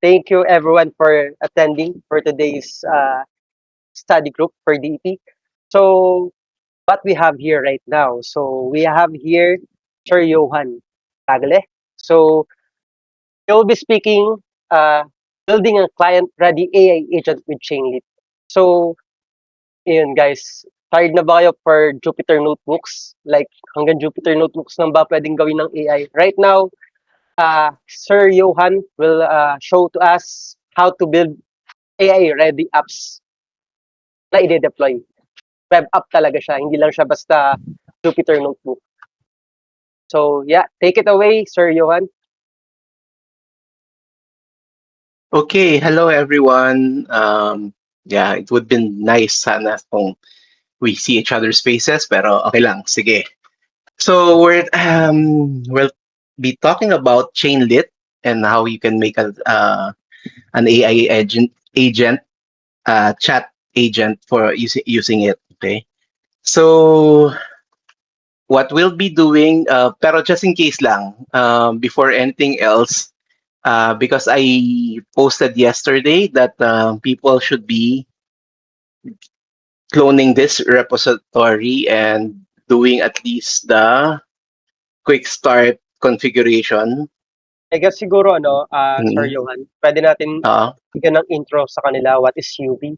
Thank you everyone for attending for today's study group for DP. So what we have here right now, so we have here Sir Johan Tagle. So he'll be speaking uh, building a client-ready AI agent with Chainlead. So yun guys, tired na ba kayo for Jupyter Notebooks? Like hanggang Jupyter Notebooks lang ba pwedeng gawin ng AI? Right now, Sir Johan will show to us how to build AI-ready apps na i-deploy. Web app talaga siya, hindi lang siya basta Jupyter Notebook. So yeah, take it away, Sir Johan. Okay, hello everyone. Yeah, it would be nice sana kung we see each other's faces, pero okay lang, sige. So we'll be talking about Chainlit and how you can make an AI agent chat agent for using it. Okay, so what we'll be doing, pero just in case lang, before anything else, because I posted yesterday that people should be cloning this repository and doing at least the quick start configuration. I guess siguro Sir Mm-hmm. Johan, pwede natin Uh, bigyan ng intro sa kanila what is UV.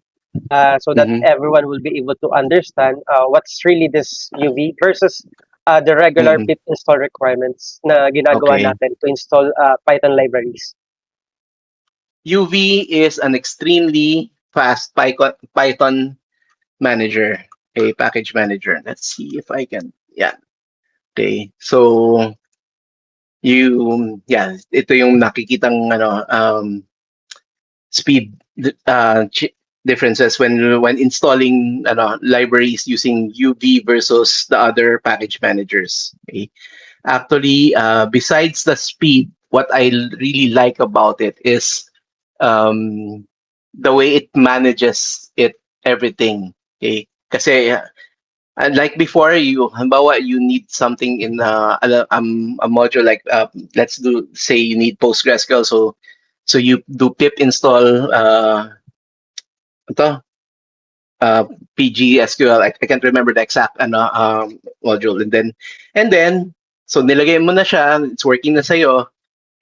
So that mm-hmm. everyone will be able to understand what's really this UV versus the regular Mm-hmm. pip install requirements na ginagawa Okay. natin to install Python libraries. UV is an extremely fast Python manager, a package manager. Let's see if I can. Yeah. Okay. So ito yung nakikitang speed differences when installing libraries using UV versus the other package managers. Okay? Actually, besides the speed, what I really like about it is um, the way it manages everything. Okay? Kasi like before, halimbawa, you need something in a module like let's do say you need PostgreSQL, so you do pip install ito, uh, PGSQL. I can't remember the exact module, and then so nilagay mo na siya, it's working na sa'yo,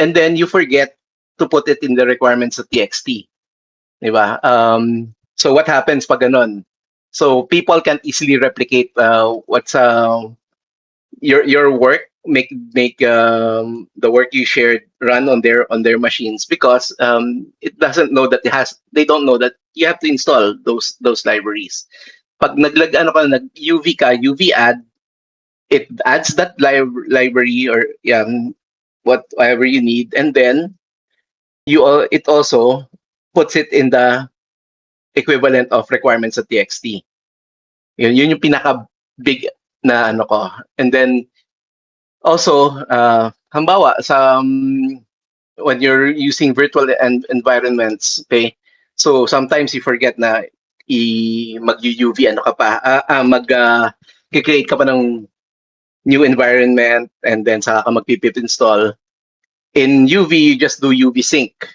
and then you forget to put it in the requirements of TXT, di ba? So what happens pag ganun? So people can't easily replicate what's your work, make the work you shared run on their machines, because it doesn't know that they don't know that you have to install those libraries. Pag nag UV ka, UV add, it adds that library, or whatever you need, and then it also puts it in the equivalent of requirements at TXT. Yun yung pinaka big na ko. And then also, hambawa, when you're using virtual environments, okay, so sometimes you forget na mag-UV, create ka pa ng new environment, and then saka ka mag-pip install. In UV, you just do UV sync,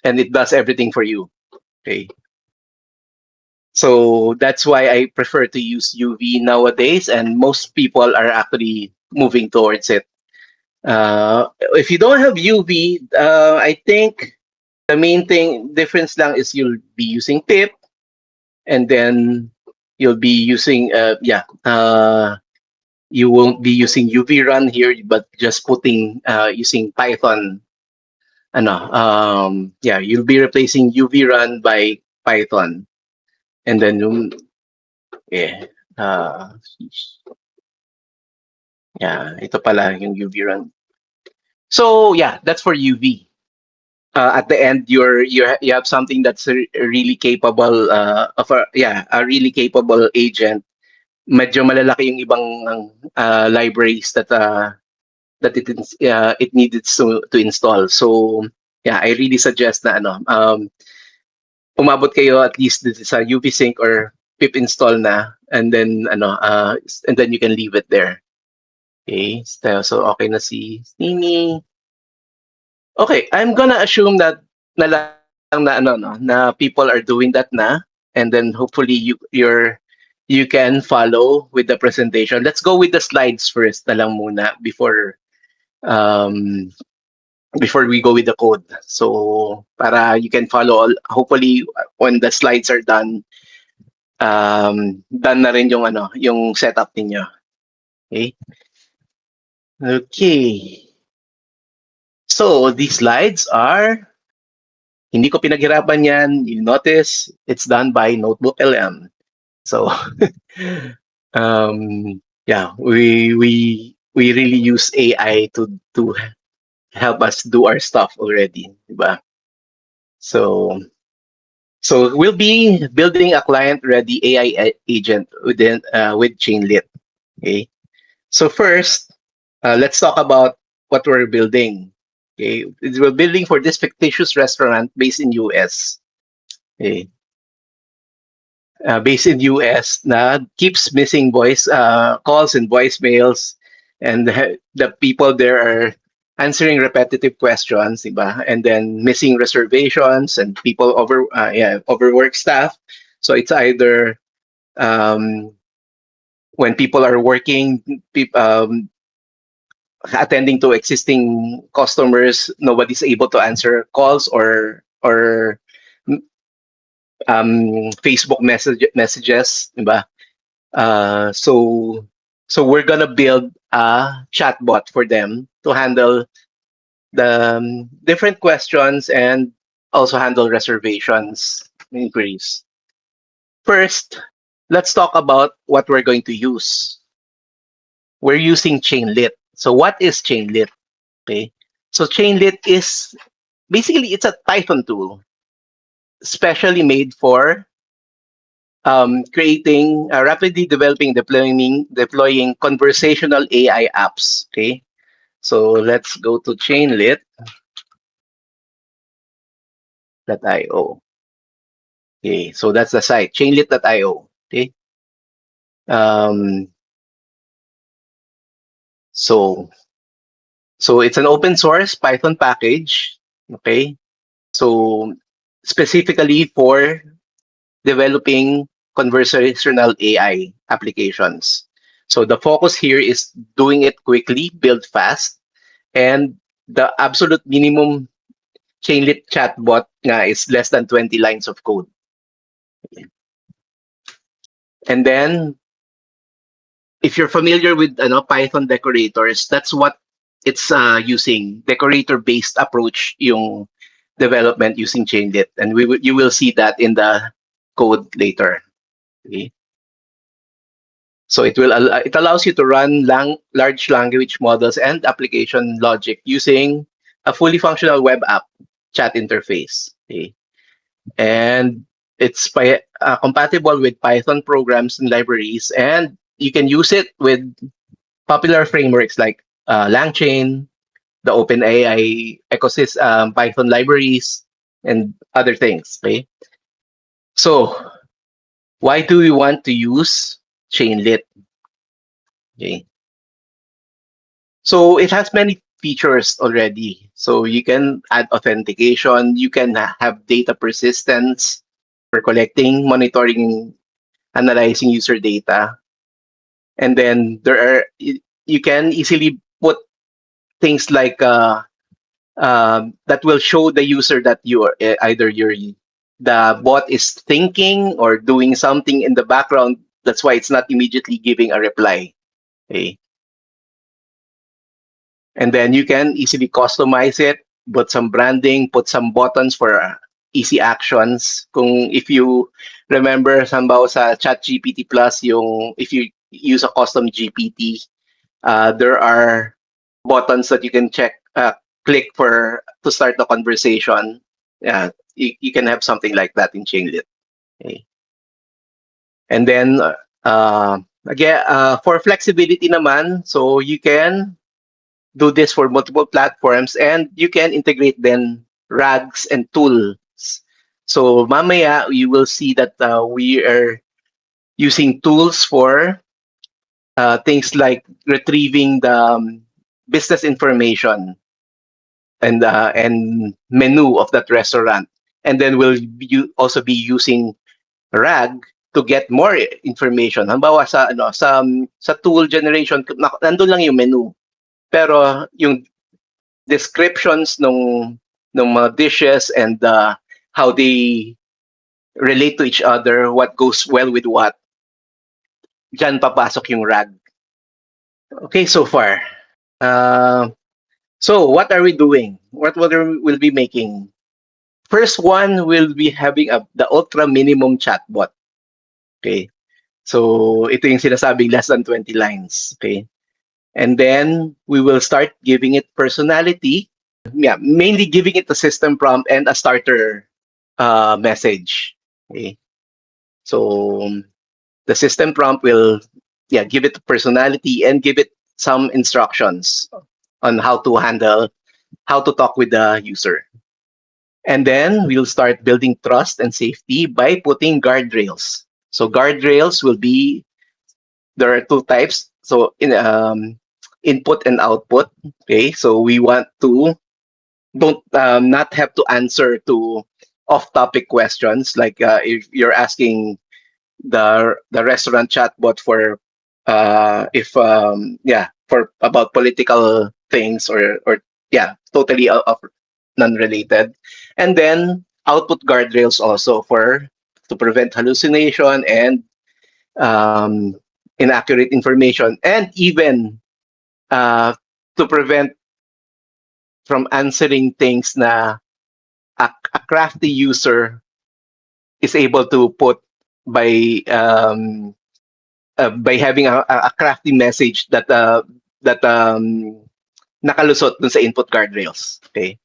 and it does everything for you. Okay. So that's why I prefer to use UV nowadays, and most people are actually moving towards it. If you don't have UV, I think the main thing difference lang is you'll be using pip, and then you'll be using you won't be using UV run here, but just putting using Python. You'll be replacing UV run by Python, and then yeah, uh, ito pala yung UV run. So yeah, that's for UV. At the end, you have something that's really capable a really capable agent. Medyo malalaki yung ibang libraries that it needed to install. So yeah, I really suggest na umabot kayo at least sa UV sync or pip install na, and then and then you can leave it there. Okay, so okay na si Nini. Okay, I'm gonna assume that na lang na ano no, na people are doing that na, and then hopefully you can follow with the presentation. Let's go with the slides first na lang muna um before we go with the code. So para you can follow all, hopefully when the slides are done, done na rin yung ano, yung setup ninyo. Okay? Okay. So these slides are, hindi ko pinaghirapan yan. You notice it's done by Notebook LM. So yeah, we really use AI to help us do our stuff already, diba? So we'll be building a client-ready AI agent with Chainlit. Okay. So first, let's talk about what we're building. Okay, we're building for this fictitious restaurant based in US. Okay, based in US na keeps missing voice calls and voicemails, and the people there are answering repetitive questions, diba? And then missing reservations and people overwork staff. So it's either um, when people are working, attending to existing customers, nobody's able to answer calls or Facebook messages, diba? So we're gonna build a chatbot for them to handle the different questions and also handle reservations inquiries. First, let's talk about what we're going to use. We're using Chainlit. So what is Chainlit? Okay. So Chainlit is basically it's a Python tool, specially made for creating, rapidly developing, deploying conversational AI apps. Okay. So let's go to chainlit.io. Okay. So that's the site, chainlit.io. Okay. Um, so it's an open source Python package. Okay. So specifically for developing conversational AI applications. So the focus here is doing it quickly, build fast, and the absolute minimum Chainlit chatbot nga is less than 20 lines of code. And then, if you're familiar with Python decorators, that's what it's using. Decorator-based approach yung development using Chainlit, and you will see that in the code later. Okay. So it allows you to run large language models and application logic using a fully functional web app chat interface. Okay. And it's compatible with Python programs and libraries, and you can use it with popular frameworks like LangChain, the OpenAI ecosystem, Python libraries, and other things. Okay. So why do we want to use Chainlit? Okay. So it has many features already. So you can add authentication, you can have data persistence for collecting, monitoring, analyzing user data. And then you can easily put things like that will show the user that you are either the bot is thinking or doing something in the background. That's why it's not immediately giving a reply. Okay. And then you can easily customize it, put some branding, put some buttons for easy actions. If you remember, somehow sa ChatGPT Plus, if you use a custom GPT, there are buttons that you can click to start the conversation. Yeah, you can have something like that in Chainlit. Okay. And then again, for flexibility naman, so you can do this for multiple platforms, and you can integrate then RAGs and tools. So mamaya you will see that we are using tools for things like retrieving the business information. and menu of that restaurant, and then we'll also be using RAG to get more information. Halimbawa sa tool generation, nandun lang yung menu. Pero yung descriptions ng mga dishes and how they relate to each other, what goes well with what, dyan papasok yung RAG. Okay, so far. So what are we doing? What we'll be making? First one will be having the ultra minimum chatbot. Okay. So ito yung sinasabing less than 20 lines. Okay. And then we will start giving it personality. Yeah, mainly giving it a system prompt and a starter message. Okay. So the system prompt will give it personality and give it some instructions on how to talk with the user. And then we'll start building trust and safety by putting guardrails. So guardrails will be, there are two types. So input and output. Okay, so we want to don't not have to answer to off-topic questions, like if you're asking the restaurant chatbot for if for about political things, or totally non-related. And then output guardrails also for to prevent hallucination and um, inaccurate information, and even to prevent from answering things na a crafty user is able to put by having a crafty message that nakalusot dun sa input guardrails. Okay,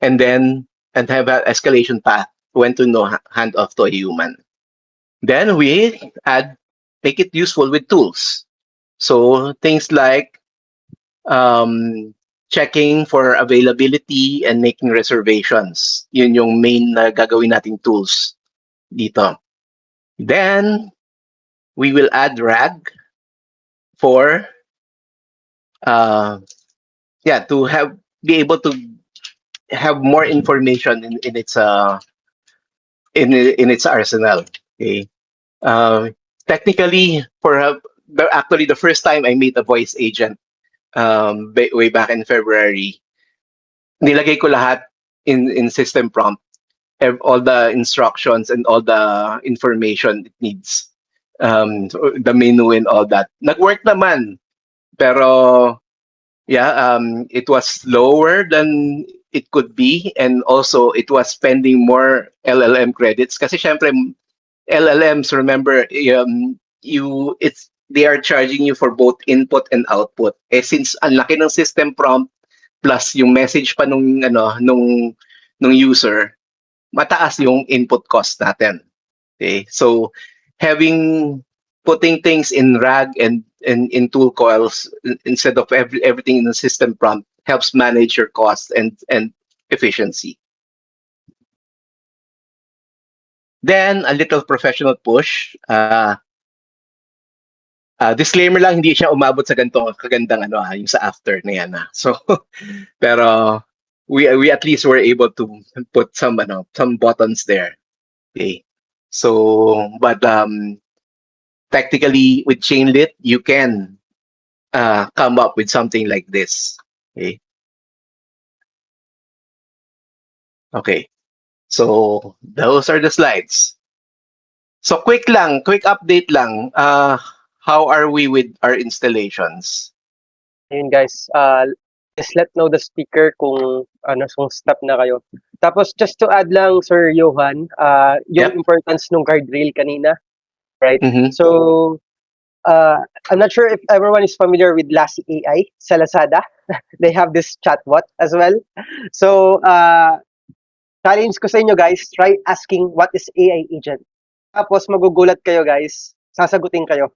and then have an escalation path when to know hand off to a human. Then we make it useful with tools. So things like checking for availability and making reservations. Yun yung main na gagawin nating tools dito. Then we will add RAG for to be able to have more information in its arsenal. Okay. Technically, actually the first time I made a voice agent, way back in February, nilagay ko lahat in system prompt, all the instructions and all the information it needs, so the menu and all that. Nag-work naman, pero it was slower than it could be, and also it was spending more LLM credits kasi syempre LLMs, remember, they are charging you for both input and output. Eh since ang laki ng system prompt plus yung message pa nung user, mataas yung input cost natin. Okay? So putting things in RAG and in tool coils instead of everything in the system prompt helps manage your cost and efficiency. Then a little professional push. Disclaimer lang, hindi siya umabot sa ganitong kagandang yung sa after na yan. So pero we at least were able to put some buttons there. Okay. So but technically with Chainlit you can come up with something like this. Okay. Okay. So those are the slides. So quick update lang. How are we with our installations? Ayun guys, just let know the speaker kung kung stop na kayo. Tapos just to add lang, Sir Johan, yung Yep. importance ng guardrail kanina, right? Mm-hmm. So, I'm not sure if everyone is familiar with Lassie AI sa Lazada. They have this chatbot as well. So, challenge ko sa inyo guys, try asking what is AI agent. Tapos magugulat kayo guys, sasagutin kayo.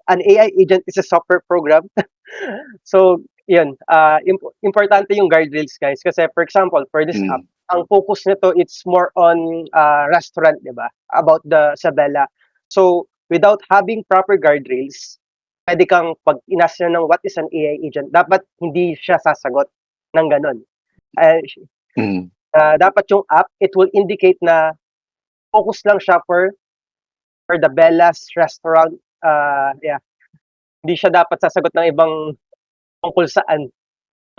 An AI agent is a software program. So, yun, importante yung guardrails guys. Kasi for example, for this app, ang focus nito, it's more on restaurant, di ba? About the Sabella. So, without having proper guardrails, pwede kang pag inasya ng what is an AI agent, dapat hindi siya sasagot. ng gano'n. Eh, Mm. dapat yung app, it will indicate na focus lang siya for the Bella's restaurant. Yeah, hindi siya dapat sasagot ng ibang tungkol saan.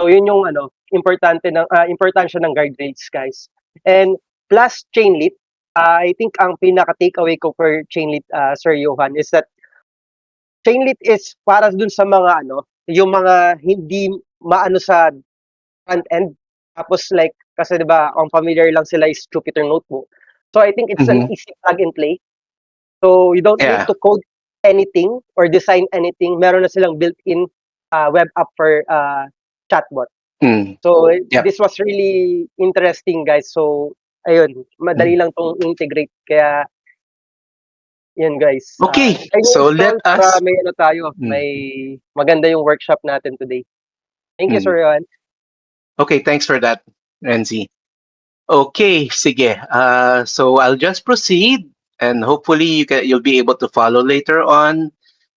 So yun yung importansya ng guardrails, guys. And plus Chainlit, I think ang pinaka takeaway ko for Chainlit, Sir Johan, is that Chainlit is para dun sa mga yung mga hindi maano sa front end. Tapos like, kasi 'di ba, ang familiar lang sila is Jupyter Notebook. So I think it's an Mhm. easy plug and play. So you don't need Yeah. to code anything or design anything. Meron na silang built-in web app for chatbot. Mm. So Yep. this was really interesting, guys. So ayun, madali Mm. lang tong integrate. Kaya yun, guys. Okay, Try nyo so install let para us. may tayo, Mm. may maganda yung workshop natin today. Thank you, Mm. Sir Johan. Okay, thanks for that, Renzi. Okay, sige. So I'll just proceed, and hopefully you'll be able to follow later on.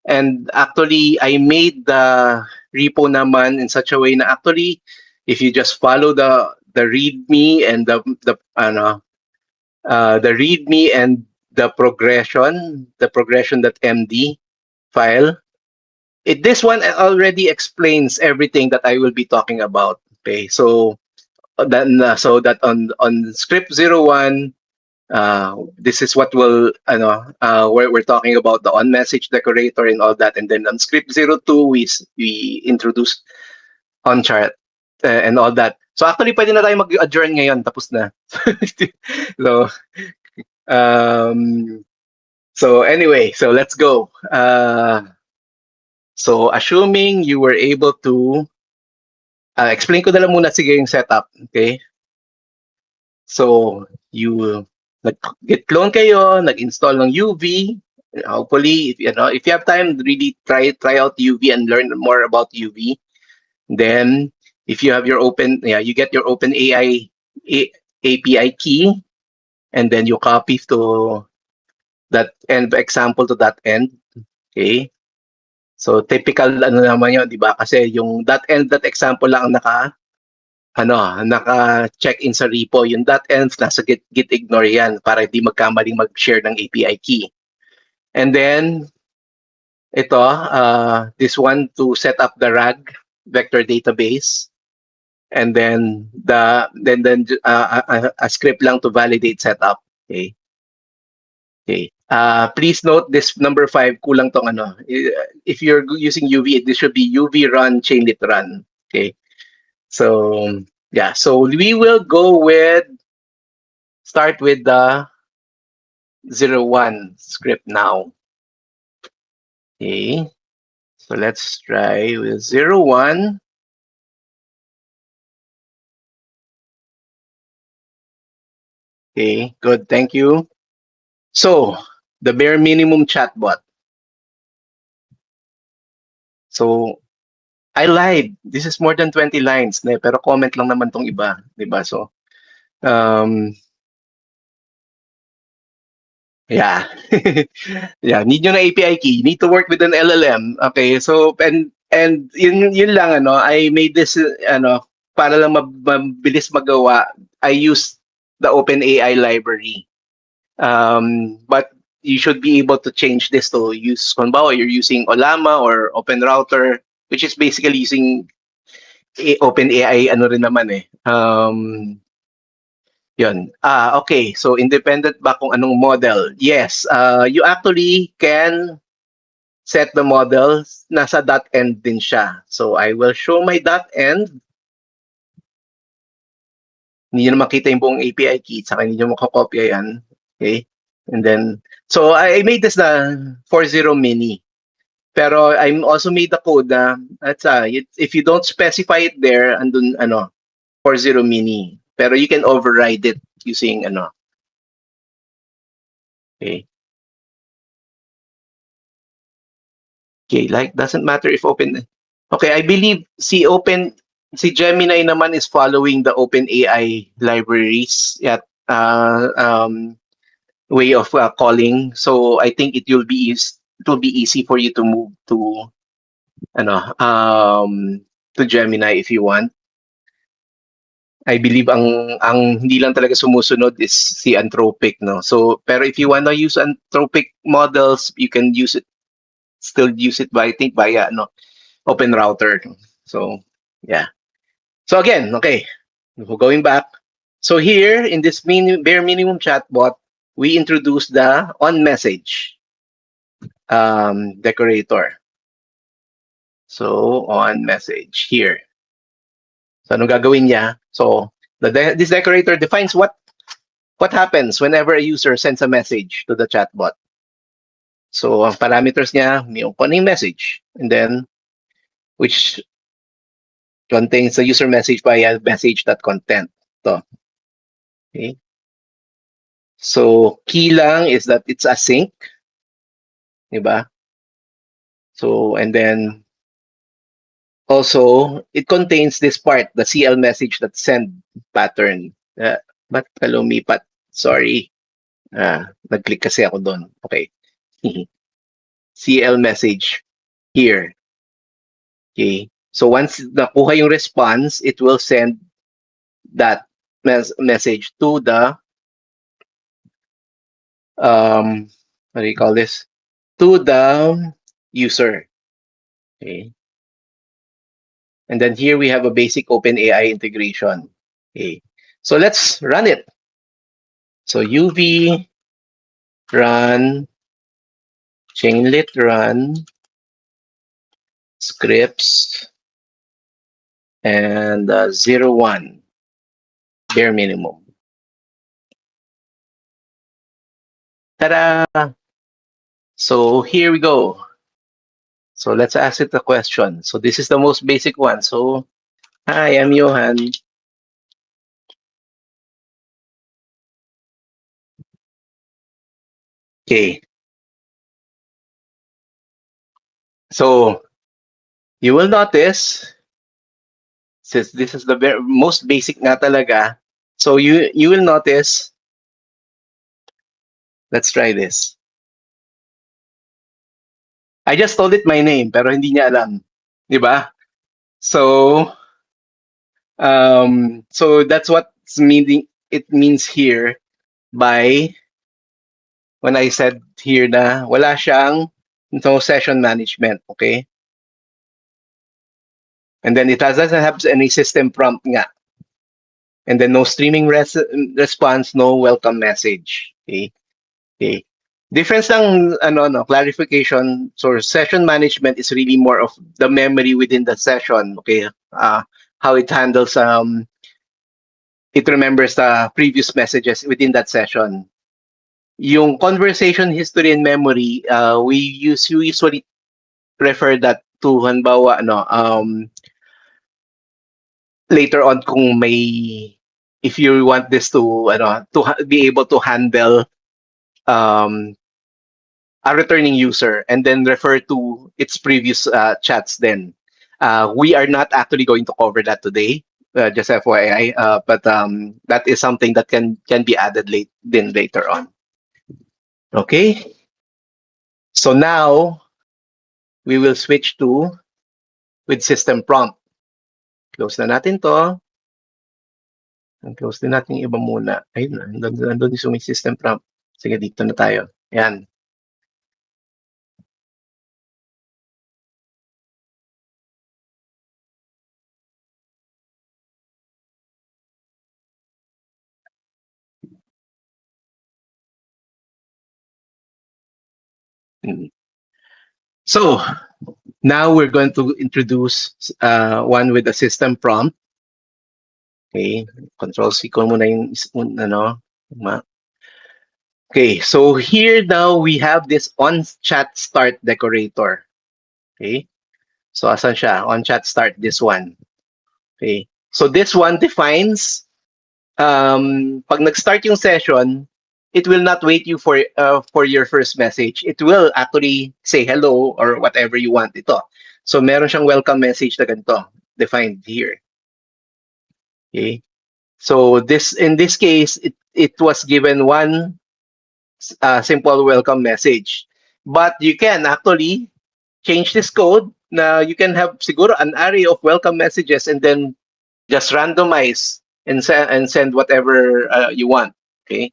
And actually, I made the repo naman in such a way na actually, if you just follow the README and the README and the progression.md file, this one already explains everything that I will be talking about. Okay, so that on script 01, this is what we're talking about the on message decorator and all that, and then on script 02 we introduced on chart and all that. So actually pwede na tayo mag-adjourn ngayon, tapos na. so um so anyway, so let's go. So assuming you were able to explain ko na lang muna sige yung setup, okay? So, nag-git clone kayo, nag-install ng UV. Hopefully, if you have time, really try out UV and learn more about UV. Then, if you have you get your OpenAI API key, and then you copy to that end example to that end. Okay? So, typical naman yun, di ba? Kasi yung that example lang ang naka-check-in sa repo. Yung .env, nasa git ignore yan para hindi magkamaling mag-share ng API key. And then, ito, this one to set up the RAG vector database. And then, a script lang to validate setup. Okay. Okay. Please note this number 5, kulang tong if you're using UV, this should be UV run chainlit run. Okay. So, yeah. So we will start with the 01 script now. Okay. So let's try with 01. Okay, good. Thank you. So, the bare minimum chatbot. So, I lied. This is more than 20 lines, pero comment lang naman tong iba, 'di ba? So, yeah. Yeah, need nyo na API key. Need to work with an LLM. Okay, so and yun lang I made this para lang mabilis magawa. I used the OpenAI library. But you should be able to change this to use, kung you're using Olama or OpenRouter, which is basically using OpenAI rin naman eh. Yun. Okay. So, independent ba kung anong model? Yes. You actually can set the model. Nasa .end din siya. So, I will show my .end. Hindi nyo na makita yung buong API key. Saka hindi nyo makakopya yan. Okay. And then, so I made this na 40 mini. Pero I also made the code na if you don't specify it there, andun 40 mini. Pero you can override it using okay. Okay, like doesn't matter if open. Okay, I believe si Gemini naman is following the OpenAI libraries way of calling. So I think it will be easy for you to move to to Gemini if you want. I believe ang hindi lang talaga sumusunod is si Anthropic, no? So, pero if you wanna use Anthropic models, you can still use it by, I think, via, no, Open Router. So, yeah. So again, okay, going back. So here in this bare minimum chatbot, we introduce the on message decorator. So on message here. So anong gagawin niya? So this decorator defines what happens whenever a user sends a message to the chatbot. So ang parameters niya, yung ano message, and then which contains the user message via message.content. So, okay. So key lang is that it's async, di ba? So and then also it contains this part, the CL message that send pattern. Ba't ka lumipat? Sorry. Nag-click kasi ako doon. Okay. CL message here. Okay. So once nakuha yung response, it will send that message to the what do you call this? To the user. Okay. And then here we have a basic OpenAI integration. Okay. So let's run it. So UV run chainlit run scripts and 01 bare minimum. Ta-da! So here we go. So let's ask it a question. So this is the most basic one. So hi, I'm Johan. Okay. So you will notice, since this is the most basic nga talaga, so you will notice, let's try this. I just told it my name, pero hindi niya alam. Di ba? So, so that's what it means here by when I said here na wala siyang no session management, okay? And then it doesn't have any system prompt nga. And then no streaming response, no welcome message. Okay? Okay. Difference ng no clarification. So session management is really more of the memory within the session. Okay, how it handles it remembers the previous messages within that session. Yung conversation history and memory, we usually refer that to hanbawa later on kung may if you want this to be able to handle um a returning user and then refer to its previous chats then. We are not actually going to cover that today, just FYI, but that is something that can be added later on. Okay, so now we will switch to with system prompt. Close na natin to. Close din natin yung iba muna. Ayun, nandun yung system prompt. Sige, dito na tayo. Yan. So now we're going to introduce one with a system prompt. Okay, Control C ko muna yung ano. Okay, so here now we have this on chat start decorator. Okay, so asan siya? On chat start, this one. Okay, so this one defines pag nag-start yung session, it will not wait you for your first message. It will actually say hello or whatever you want ito. So meron siyang welcome message na ganito defined here. Okay. So in this case, it was given one simple welcome message. But you can actually change this code. Now you can have siguro an array of welcome messages and then just randomize and send whatever you want. Okay.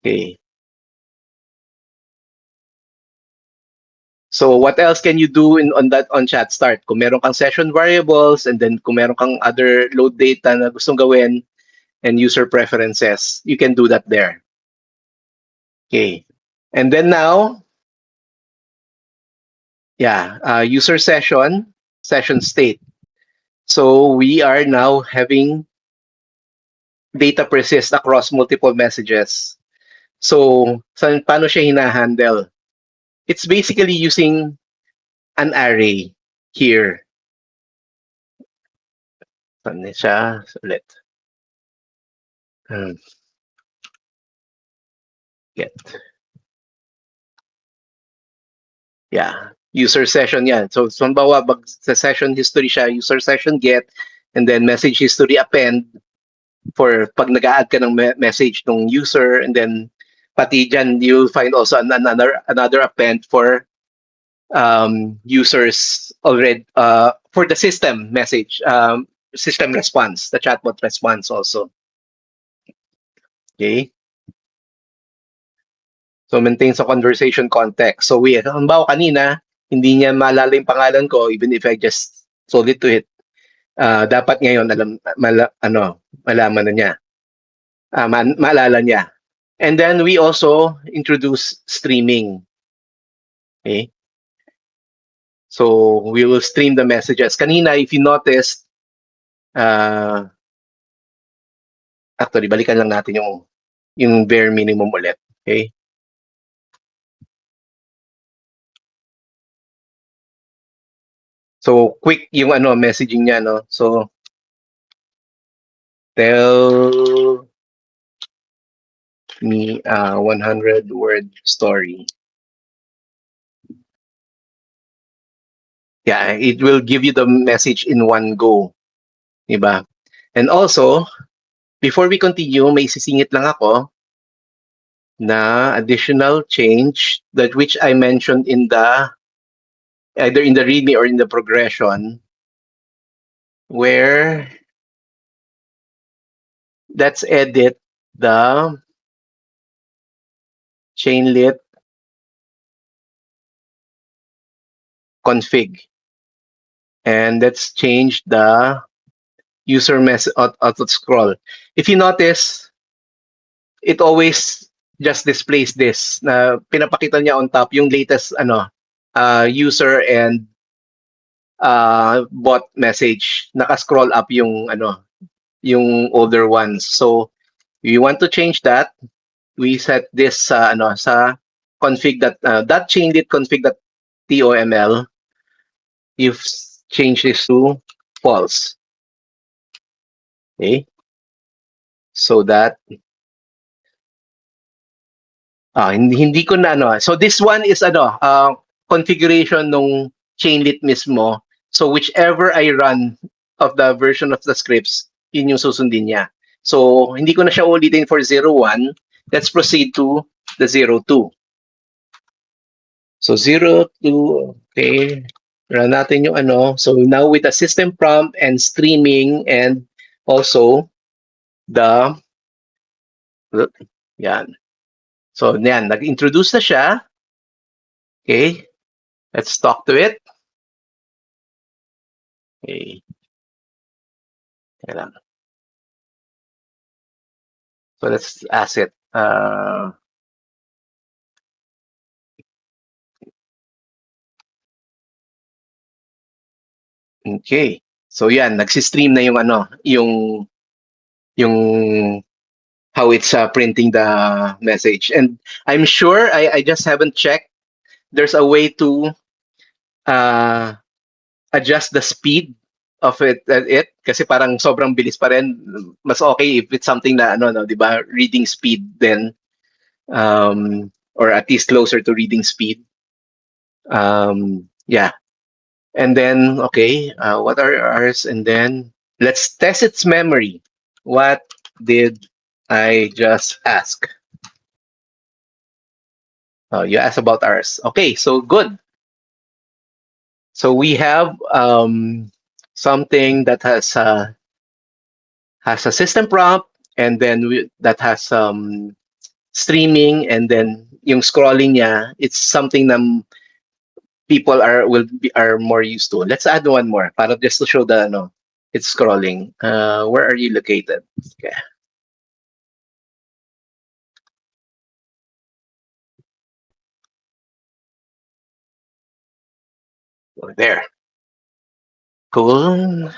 Okay. So what else can you do on chat start? Kung meron kang session variables and then kung meron kang other load data na gustong gawin and user preferences, you can do that there. Okay. And then now, yeah, user session state. So we are now having data persist across multiple messages. So, paano siya hina-handle? It's basically using an array here. Saan siya? Ulit. Hmm, Get. Yeah. User session yan. So, sambawa, sa session history siya, user session get, and then message history append for pag nag-add ka ng message ng user, and then pati dyan, you'll find also another append for users already for the system message, system response, the chatbot response also. Okay. So maintain sa conversation context. So halimbawa kanina, hindi niya maalala yung pangalan ko even if I just told it to it. Dapat ngayon malaman na niya. Maalala niya. And then we also introduce streaming. Okay? So we will stream the messages. Kanina, if you noticed, actually, balikan lang natin yung bare minimum ulit. Okay? So quick yung messaging niya, no? So tell me a 100-word story. Yeah, it will give you the message in one go. Diba? And also, before we continue, may sisingit lang ako na additional change that which I mentioned in the either in the README or in the progression, where let's edit the chainlit config. And let's change the user message auto scroll. If you notice, it always just displays this na pinapakita niya on top yung latest user and bot message. Naka-scroll up yung older ones. So we want to change that. We set this sa config that chainlit config.toml. You've changed this to false. Okay? So that hindi ko na So this one is configuration nung chainlit mismo. So whichever I run of the version of the scripts, yun yung susundin niya. So hindi ko na siya ulitin for 01. Let's proceed to the 02. So 02, okay. Run natin yung So now with the system prompt and streaming and also the yan. So yan, nag-introduce na siya. Okay. Let's talk to it. Okay. Kaya lang. So let's ask it. Okay. So yan, nagsi-stream na yung how it's printing the message. And I'm sure I just haven't checked. There's a way to adjust the speed of it kasi parang sobrang bilis pa rin. Mas okay if it's something na di ba, reading speed then or at least closer to reading speed. Yeah. And then, okay, what are ours? And then let's test its memory. What did I just ask? Oh, you asked about ours. Okay, so good. So we have something that has has a system prompt, and then that has some streaming, and then yung scrolling niya, it's something na people are more used to. Let's add one more para just to show the it's scrolling. Where are you located? Okay. There. Cool.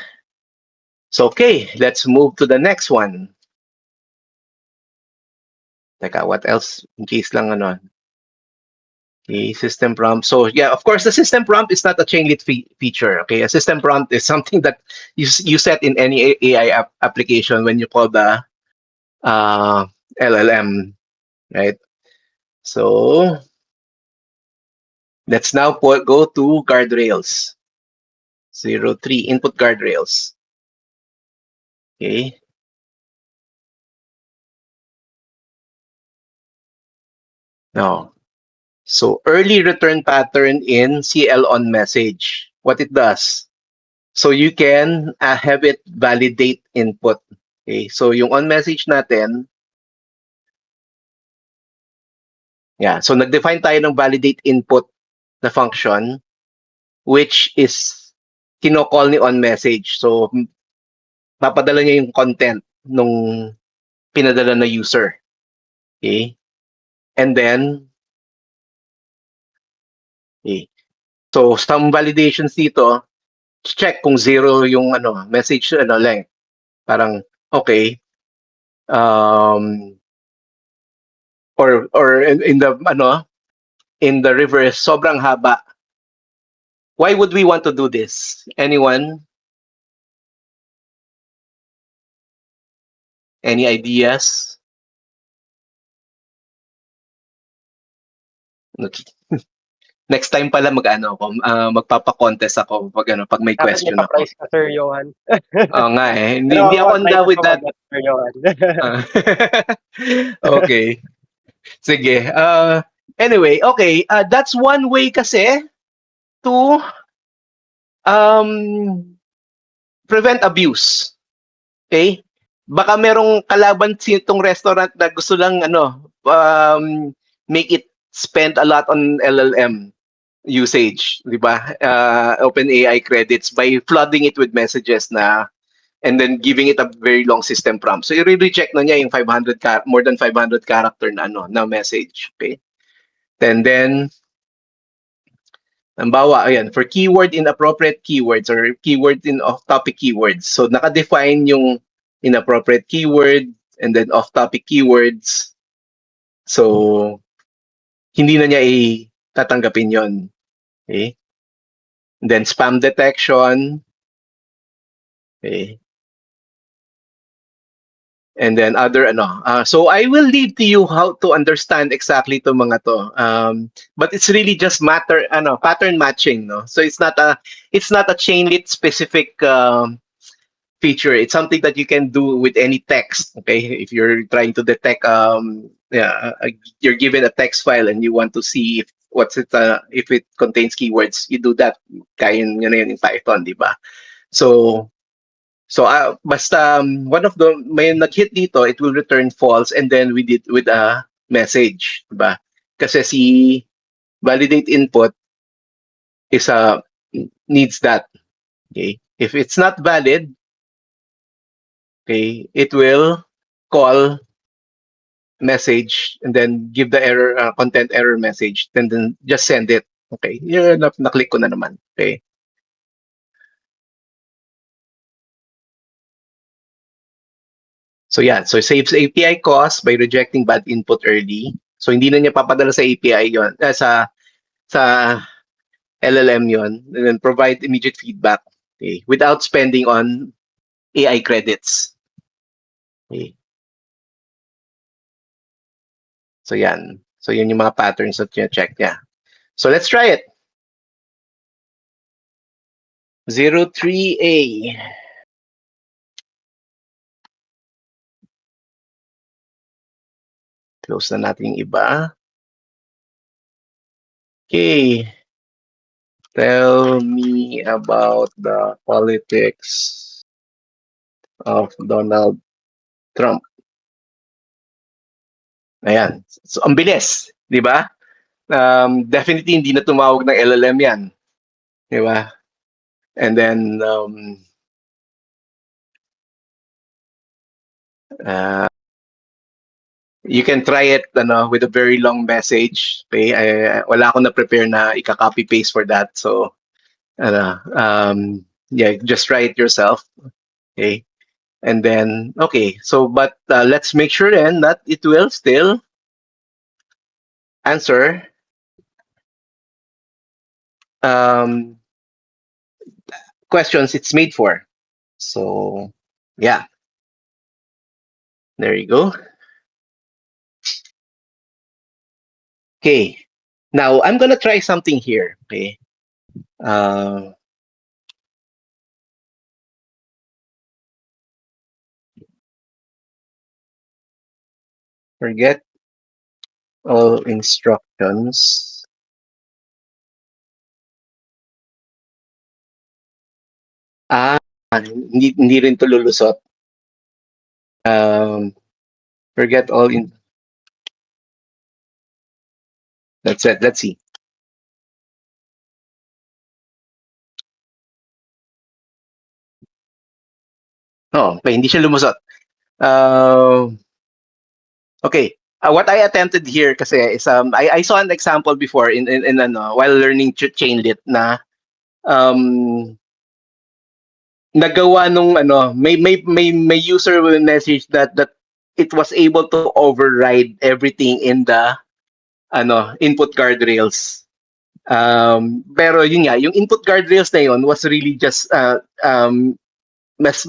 So okay, let's move to the next one. Teka, what else? In case lang Okay, system prompt. So yeah, of course, the system prompt is not a chainlit feature. Okay, a system prompt is something that you set in any AI application when you call the uh, LLM, right? So let's now go to guardrails. 03 input guardrails. Okay. Now, so early return pattern in CL on message. What it does, so you can have it validate input. Okay, so yung on message natin, yeah, so nag-define tayo ng validate input na function, which is kinocall ni on message. So papadala niya yung content nung pinadala na user. Okay? And then, okay. So some validations dito, check kung zero yung message length. Parang okay. Um, or in the in the reverse, sobrang haba. Why would we want to do this? Anyone? Any ideas? Okay. Next time pala magpapa-contest ako pag may Dapat may question ako. pa-prize ka, Sir Johan. Oo nga eh. Hindi, Pero hindi ako, ako try handa ko with that. sumagot, Sir Johan. Ah. Okay. Sige. Anyway, okay. That's one way kasi to um, prevent abuse. Okay? Baka merong kalaban itong restaurant na gusto lang make it spend a lot on LLM usage, di ba? OpenAI credits by flooding it with messages na and then giving it a very long system prompt. So i-reject na niya yung more than 500 character na message, okay? And then halimbawa, ayan, for keyword inappropriate keywords or keyword in off-topic keywords. So naka-define yung inappropriate keyword and then off-topic keywords. So hindi na niya tatanggapin yon. Okay? And then spam detection. Okay? And then other so I will leave to you how to understand exactly to mga to, but it's really just pattern matching, no? So it's not a chainlit specific feature. It's something that you can do with any text. Okay, if you're trying to detect you're given a text file and you want to see if it contains keywords, you do that. Kaya nyo na yun in Python, di ba? So basta one of the may nag-hit dito, it will return false and then we did with a message, diba? Kasi si validate input is needs that. Okay? If it's not valid, okay, it will call message and then give the error content error message then just send it. Okay? Yeah, na-click ko na naman. Okay? So yeah, so saves API cost by rejecting bad input early. So hindi na niya papadala sa API yon, sa LLM yon, and then provide immediate feedback, okay, without spending on AI credits. Okay. So yan. So yun yung mga patterns that you check niya. So let's try it. 03A. Close na natin yung iba. Okay. Tell me about the politics of Donald Trump. Ayan. So, ang bilis, di ba? Definitely hindi na tumawag ng LLM yan, di ba? And then, uh, you can try it with a very long message. Okay? Wala akong na-prepare na ika-copy paste for that. So, yeah, just try it yourself. Okay? And then, okay. So, but let's make sure then that it will still answer um, questions it's made for. So, yeah, there you go. Okay. Now, I'm going to try something here. Okay. Uh, Forget all instructions. Ah, hindi rin to lulusot. Um, Forget all in. That's it. Let's see. Oh, okay, hindi siya lumusot. Okay. What I attempted here kasi is I saw an example before in while learning Chainlit na um nagawa nung may user will message that it was able to override everything in the input guardrails. Pero yun nga, yung input guardrails na yun was really just mas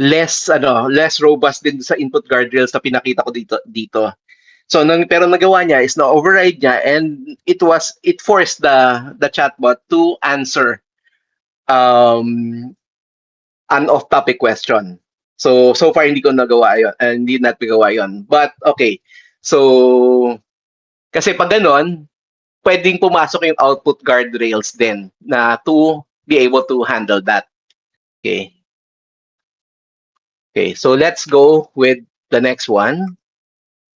less robust din sa input guardrails na pinakita ko dito. So pero nagawa niya is na override niya, and it forced the chatbot to answer um an off-topic question. So far hindi ko nagawa yon, hindi natin nagawa yon. But okay. So kasi pag ganon, pwedeng pumasok yung output guardrails din na to be able to handle that. Okay. Okay, so let's go with the next one.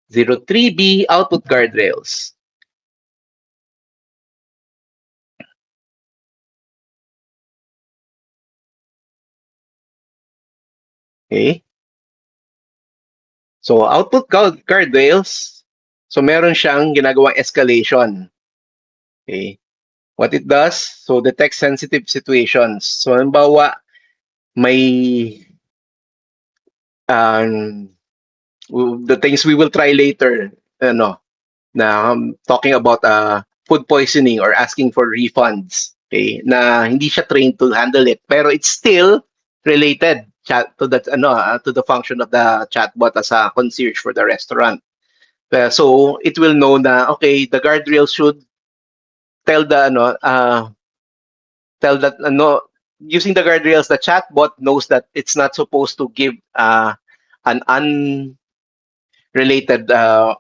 03B output guardrails. Okay. So output guardrails, so meron siyang ginagawang escalation. Okay. What it does, so detect sensitive situations. So halimbawa, may um, the things we will try later, na talking about food poisoning or asking for refunds. Okay, na hindi siya trained to handle it, pero it's still related to that to the function of the chatbot as a concierge for the restaurant. So it will know na okay, the guardrail should tell the tell that using the guardrails, the chatbot knows that it's not supposed to give an unrelated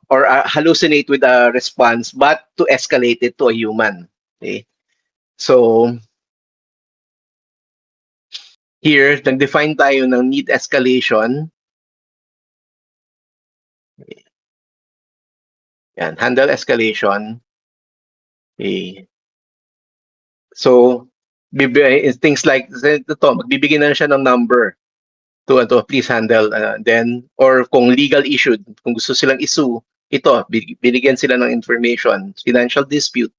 or hallucinate with a response, but to escalate it to a human. Okay, so here nag-define tayo ng need escalation. Yan, handle escalation. Okay. So things like ito, magbibigay na siya ng number to please handle, then or kung legal issue, kung gusto silang isue, ito binigyan sila ng information, financial dispute,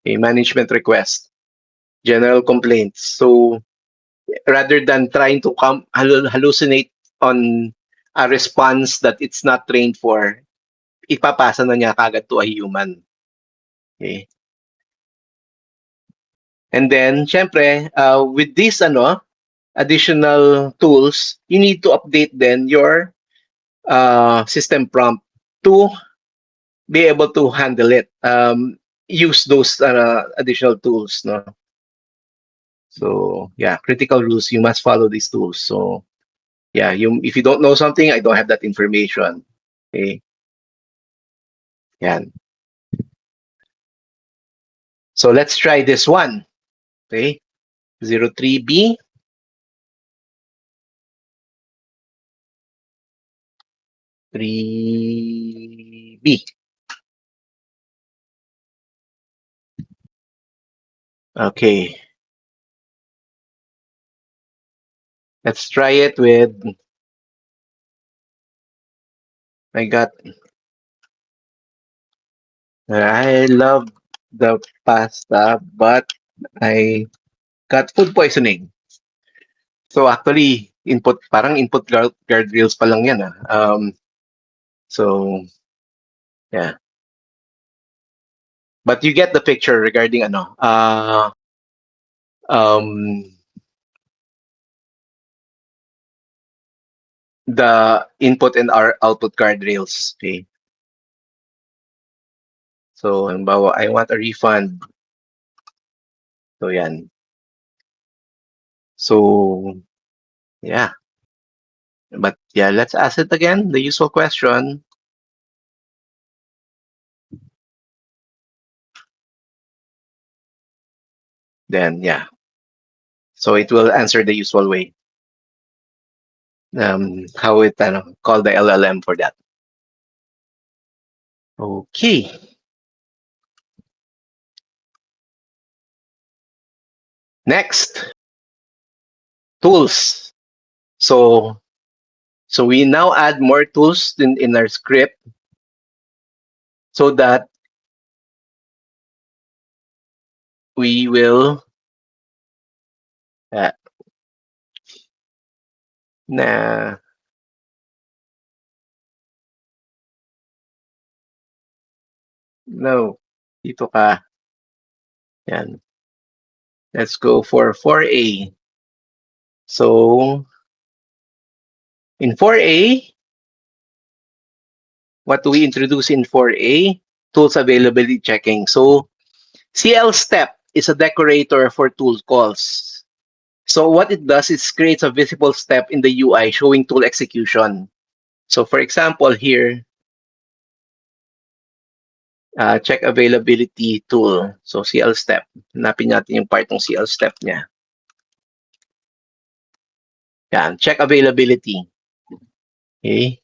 a management request, general complaints. So rather than trying to hallucinate on a response that it's not trained for, ipapasa na niya kagad to a human. Okay. And then syempre with this additional tools, you need to update then your system prompt to be able to handle it. Use those additional tools, no? So yeah, critical rules. You must follow these tools. So yeah, if you don't know something, I don't have that information. Okay, yan. So let's try this one. Okay, 03B. 3B. Okay. Let's try it with, I got, I love the pasta, but I got food poisoning. So actually, parang input guardrails pa lang yan. So, yeah. But you get the picture regarding um, the input and our output guardrails. Okay. So, halimbawa, I want a refund. So, yan. So, yeah. But yeah, let's ask it again, the usual question. Then, yeah. So it will answer the usual way. How it call the LLM for that. Okay. Next, tools. So we now add more tools in our script so that we will uh, na no dito ka. Yan. Let's go for 4A. So in 4A, what do we introduce in 4A? Tools availability checking. So CL step is a decorator for tool calls. So what it does is creates a visible step in the UI showing tool execution. So for example, here, check availability tool. So CL step. Hanapin natin yung part ng CL step niya. Yan, check availability. Okay.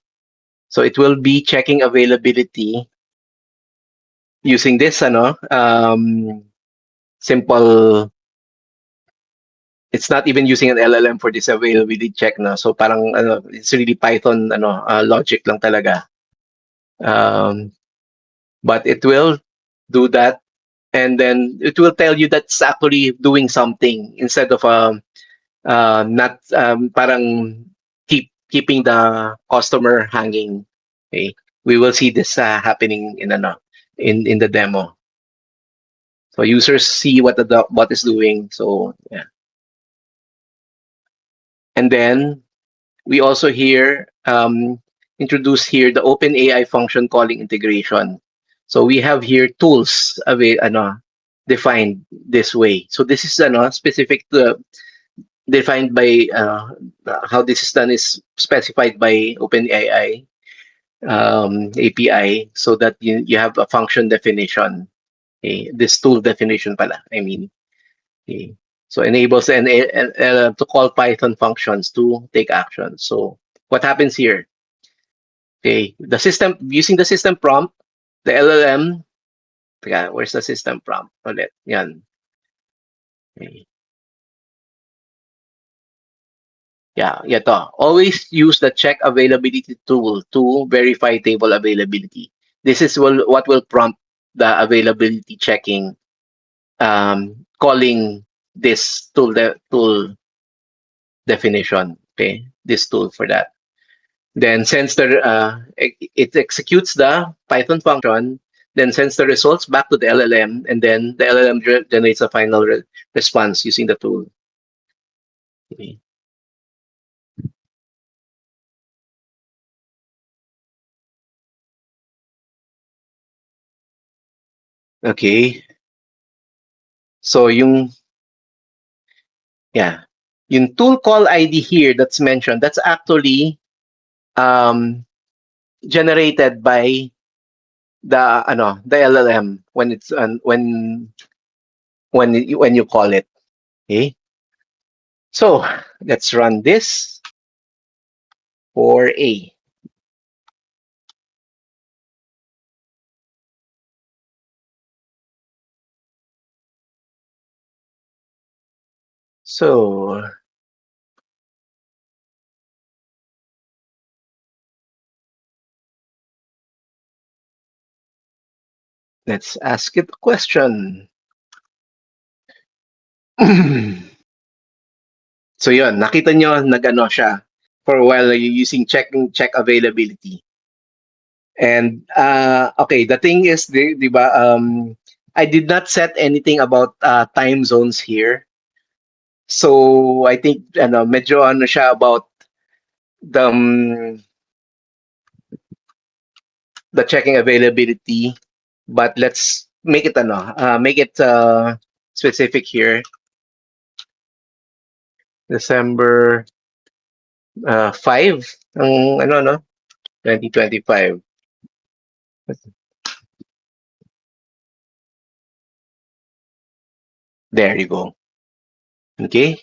So it will be checking availability using this simple. It's not even using an LLM for this availability check na. So parang it's really Python logic lang talaga. But it will do that, and then it will tell you that's actually doing something instead of not parang keeping the customer hanging. Okay, we will see this happening in the demo. So users see what the bot is doing. So yeah, and then we also here introduce here the OpenAI function calling integration. So we have here tools defined this way. So this is specific to defined by how this is done is specified by OpenAI API, so that you have a function definition. Okay? This tool definition pala, I mean. Okay? So enables to call Python functions to take action. So what happens here? Okay, the system using the system prompt, the LLM. Teka, where's the system prompt? Ulit, yan. Okay. Yeah, ito. Always use the check availability tool to verify table availability. This is what will prompt the availability checking, calling this tool definition. Okay, this tool for that. Then sends it executes the Python function, then sends the results back to the LLM, and then the LLM generates a final response using the tool. Okay. Okay. So yung tool call ID here that's mentioned, that's actually generated by the LLM when it's when you call it. Okay. So let's run this for A. So, let's ask it a question. So yun, nakita nyo, nag-ano siya for a while using check availability. And okay, the thing is, di ba, I did not set anything about time zones here. So I think ano, medyo ano siya about the checking availability, but let's make it ano, make it specific here. December 5 ang ano no 2025. There you go. Okay?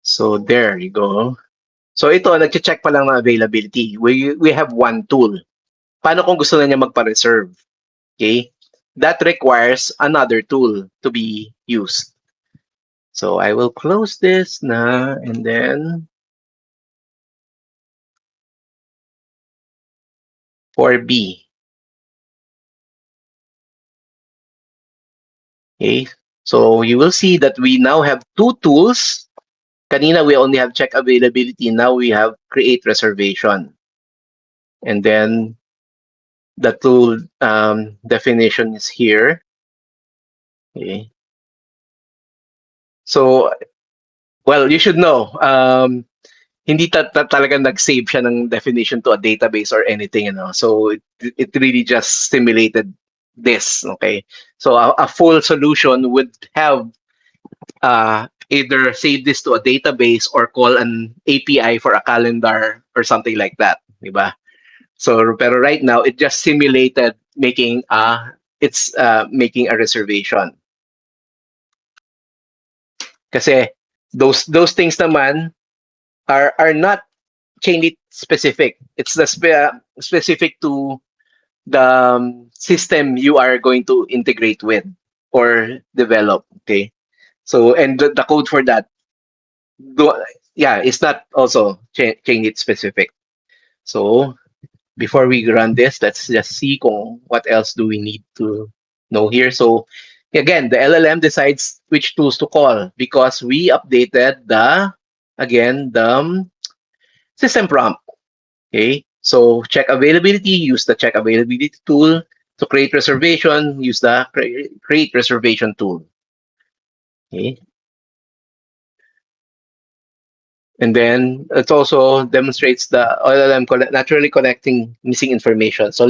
So there you go. So ito, nag-check pa lang ng availability. We have one tool. Paano kung gusto na niya magpa-reserve? Okay? That requires another tool to be used. So I will close this na and then for B. Okay? So you will see that we now have two tools. Kanina we only have check availability. Now we have create reservation. And then the tool definition is here. Okay. So, well, you should know, hindi talagang nag-save siya ng definition to a database or anything, you know. So it really just simulated this, okay? So a full solution would have either save this to a database or call an API for a calendar or something like that, di ba? So, pero right now, it just simulated making making a reservation. Kasi those things naman are not chainlit specific. It's the specific to the system you are going to integrate with or develop. Okay. So and the code for that, do, yeah, it's not also chainlit specific. So before we run this, let's just see kung what else do we need to know here. So again, the LLM decides which tools to call because we updated the system prompt. Okay, so check availability, use the check availability tool. To create reservation, use the create reservation tool. Okay, and then it also demonstrates the LLM naturally connecting missing information. So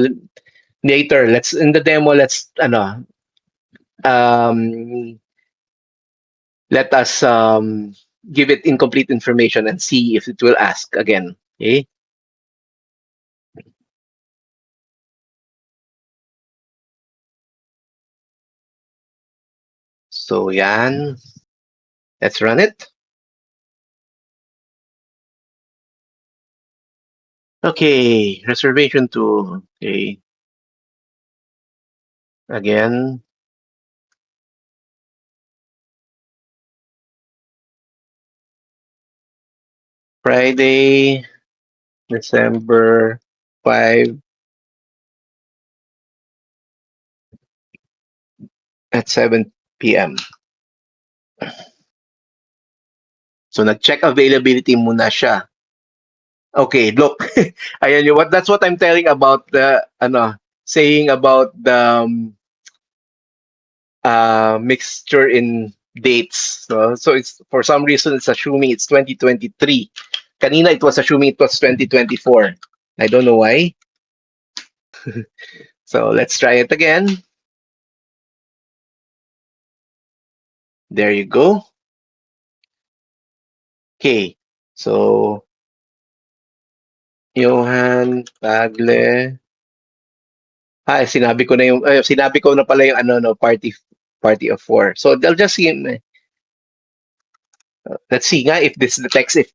later, let's in the demo, let's um, let us give it incomplete information and see if it will ask again. Okay. So yan, let's run it. Okay, reservation tool. Okay. Again, Friday, December 5 at 7 p.m. So nag-check availability muna siya. Okay, look. Ayan yung that's what I'm telling about the saying about the mixture in dates. So it's for some reason it's assuming it's 2023. Kanina it was assuming it was 2024. I don't know why. So let's try it again. There you go. Okay. So Johan Tagle. Sinabi ko na sinabi ko na pala yung party of four. So they'll just see let's see nga if this detects if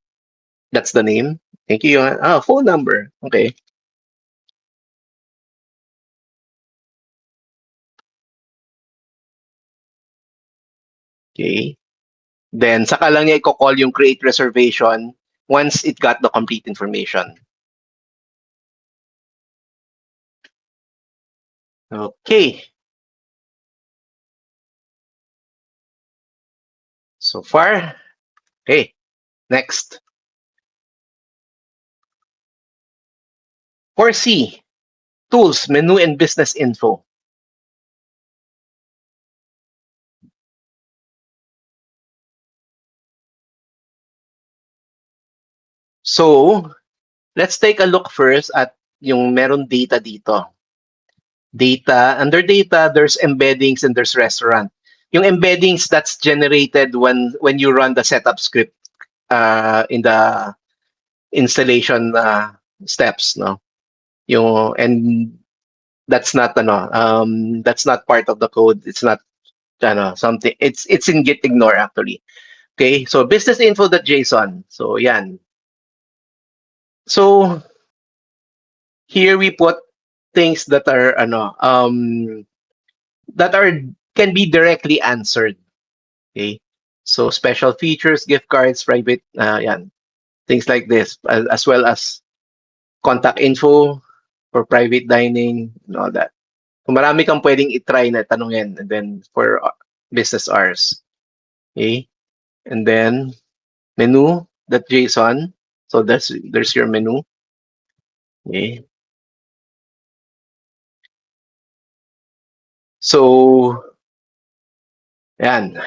that's the name. Thank you, Johan. Phone number. Okay. Okay? Then, saka lang niya i-call yung create reservation once it got the complete information. Okay. So far. Okay. Next. 4C. Tools, menu, and business info. So, let's take a look first at yung meron data dito. Data, under data, there's embeddings and there's restaurant. Yung embeddings, that's generated when you run the setup script in the installation steps, no? Yung, and that's not part of the code. It's not something, it's in git ignore actually. Okay, so business info.json. So yan. So here we put things that are that are can be directly answered. Okay, so special features, gift cards, private, yan, things like this, as well as contact info for private dining and all that. So marami kang pwedeng i-try na tanungin, and then for business hours. Okay, and then menu.json. So there's your menu. Okay. So yan.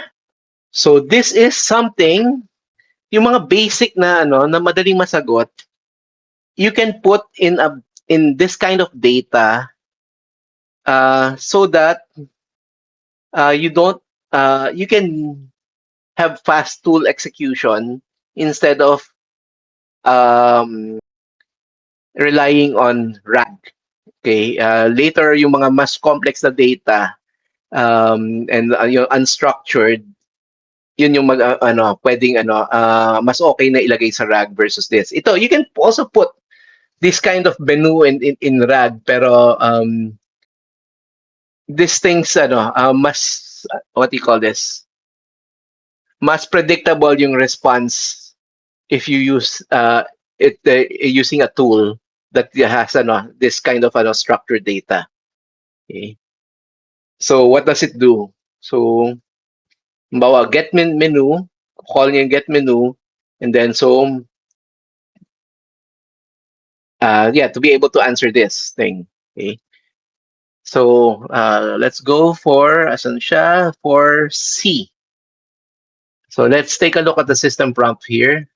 So this is something, yung mga basic na na madaling masagot, you can put in this kind of data so that you don't you can have fast tool execution instead of um, relying on RAG. Okay, later yung mga mas complex na data and yung unstructured, yun yung pwedeng mas okay na ilagay sa RAG versus this. Ito, you can also put this kind of menu in RAG, pero these things mas what do you call this? Mas predictable yung response if you use it using a tool that has this kind of structured data. Okay. So what does it do? So bawa get menu, call niya yung get menu, and then so yeah, to be able to answer this thing. Okay. So let's go for asan siya? For C. So let's take a look at the system prompt here.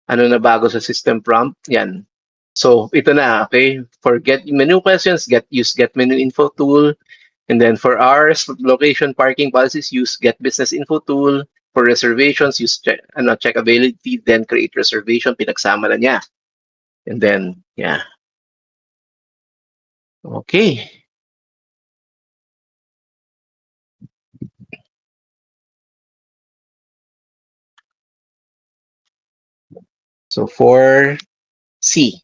Ano na bago sa system prompt? Yan. So ito na, okay? For get menu questions, use get menu info tool. And then for hours, location, parking policies, use get business info tool. For reservations, use check availability, then create reservation, pinagsama na niya. And then, yeah. Okay. So for C.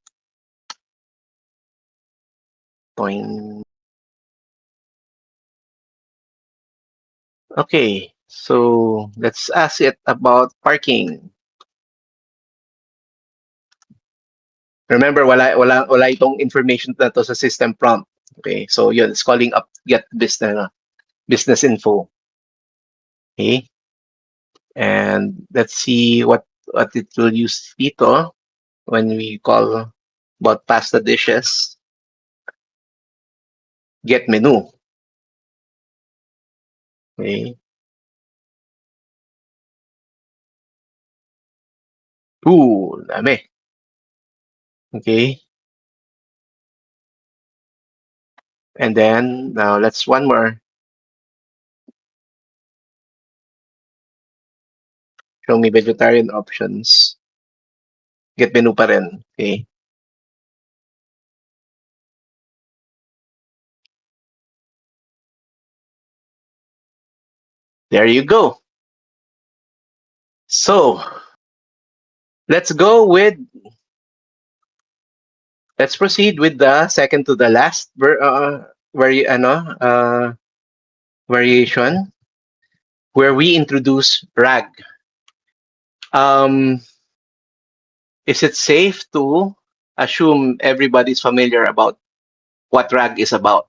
Point. Okay. So let's ask it about parking. Remember, wala itong information na to sa system prompt. Okay, so yun, it's calling up get business info. Okay, and let's see what it will use dito when we call about pasta dishes. Get menu. Okay. Ooh, dami. Okay. And then now let's one more. Show me vegetarian options. Get menu pa rin. Okay. There you go. So let's go with let's proceed with the second to the last variation. where we introduce RAG. Um, is it safe to assume everybody's familiar about what RAG is about?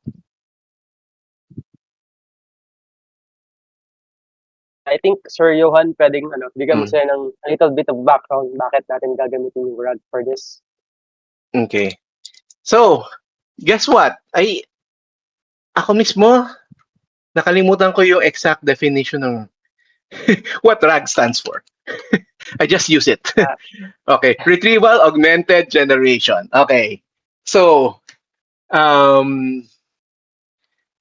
I think Sir Johan pwedeng bigyan mo Mm, sila ng a little bit of background bakit natin gagamitin yung RAG for this. okay. So, guess what? Ako mismo, nakalimutan ko yung exact definition ng what RAG stands for. I just use it. Ah, Okay, retrieval augmented generation. Okay. So, um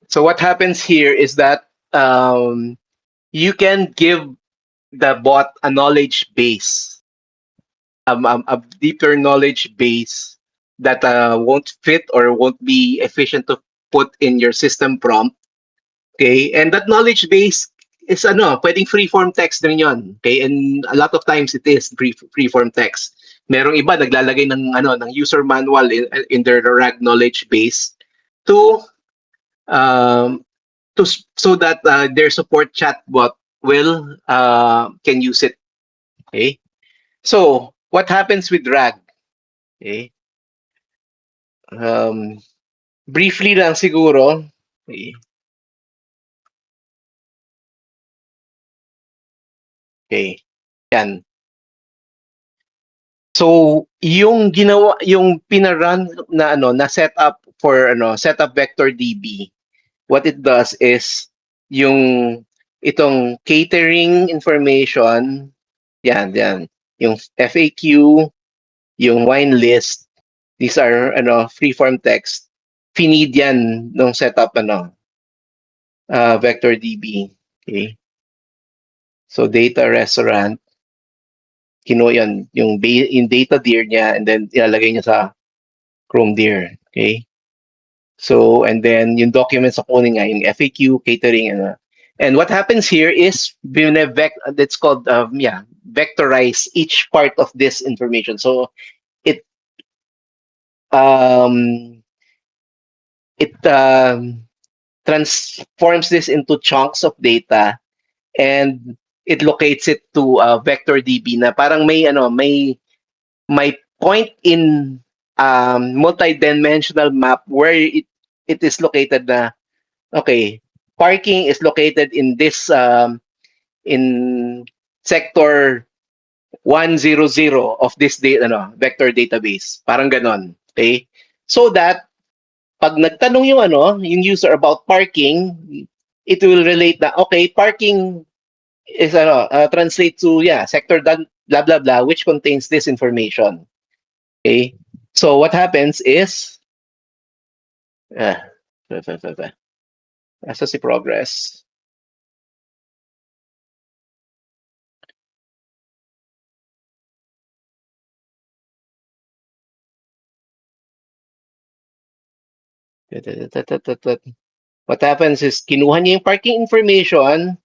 so what happens here is that you can give the bot a knowledge base, a deeper knowledge base that won't fit or won't be efficient to put in your system prompt. Okay, and that knowledge base is pwedeng free-form text din yon. Okay, and a lot of times it is free-form text. Merong iba naglalagay ng user manual in their RAG knowledge base to um, so that their support chatbot will can use it. Okay, so what happens with RAG? Okay, um, briefly lang siguro. Okay, okay. Yan. So, yung pinarun na setup for setup vector DB, what it does is yung itong catering information, yan, yung FAQ, yung wine list, these are free-form text. Finid yan nung setup vector DB. Okay? So, data restaurant, kinuha yan, yung data dir niya, and then ilalagay niya sa Chrome dir. Okay? So, and then yung documents sa kunin nga, yung FAQ, catering, and what happens here is, that's called, vectorize each part of this information. So, it, um, it transforms this into chunks of data, and it locates it to vector DB na parang may point in multi-dimensional map where it is located na okay, parking is located in this in sector 100 of this vector database. Parang ganon. Okay? So that pag nagtanong yung user about parking, it will relate na okay, parking is translate to sector blah blah blah which contains this information. Okay? So what happens is ah, asa si progress. What happens is kinuha niya yung parking information,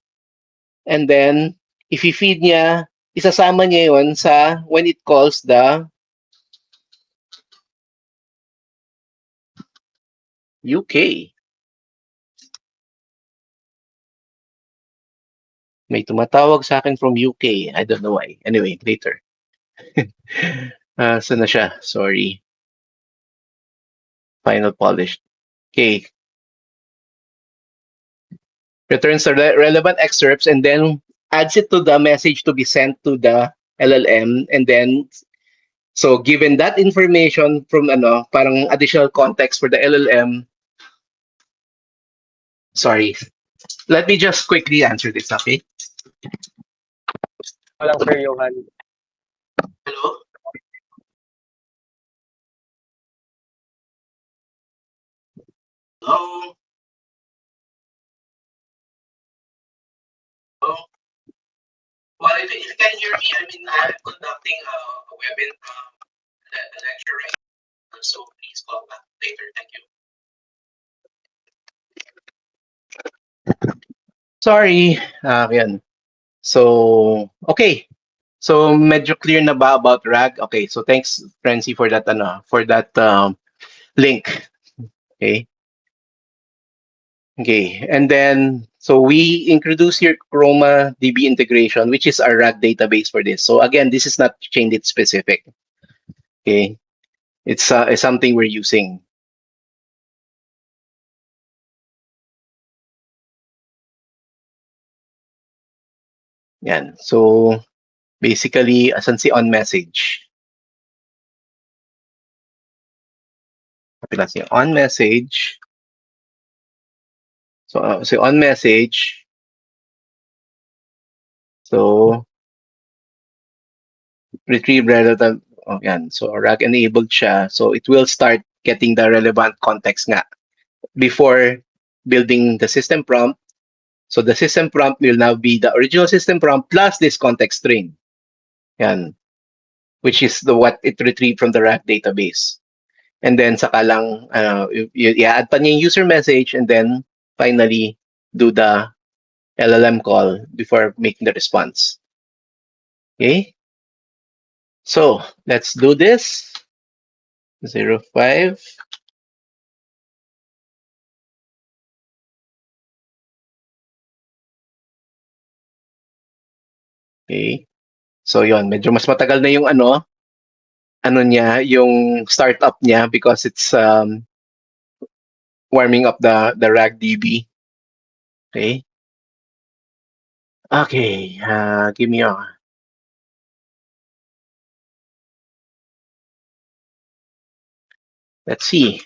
and then if i-feed niya, isasama niya yon sa when it calls the UK. May tumatawag sa akin from UK. I don't know why. Anyway, later. Saan na siya? Sorry. Final polished. Okay. Returns the relevant excerpts and then adds it to the message to be sent to the LLM, and then so given that information from parang additional context for the LLM. Sorry. Let me just quickly answer this, okay? walang Sir Johan. Hello? Hello? Hello? Well, if you can hear me, I mean, I'm conducting a webinar, a lecture right now, so please call back later. Thank you. Sorry. Yan. So, okay. So, medyo clear na ba about RAG? Okay, so thanks, Francie, for that, link. Okay. Okay, and then, So we introduce here Chroma DB integration, which is our RAG database for this. So again, this is not Chainlit specific. Okay, it's something we're using. Yan. So basically, asan si on message? Kapila si on message. So si on message. So retrieve relevant. Oh, yan. So RAG enabled siya. So it will start getting the relevant context nga before building the system prompt. So the system prompt will now be the original system prompt plus this context string. Yan. Which is what it retrieved from the RAG database. And then saka lang i-add pa niya yung user message and then finally do the LLM call before making the response. Okay? So let's do this. 05. Okay. So yon, medyo mas matagal na yung ano niya, yung startup niya because it's warming up the RAG DB. Okay. Okay. Give me a. Let's see.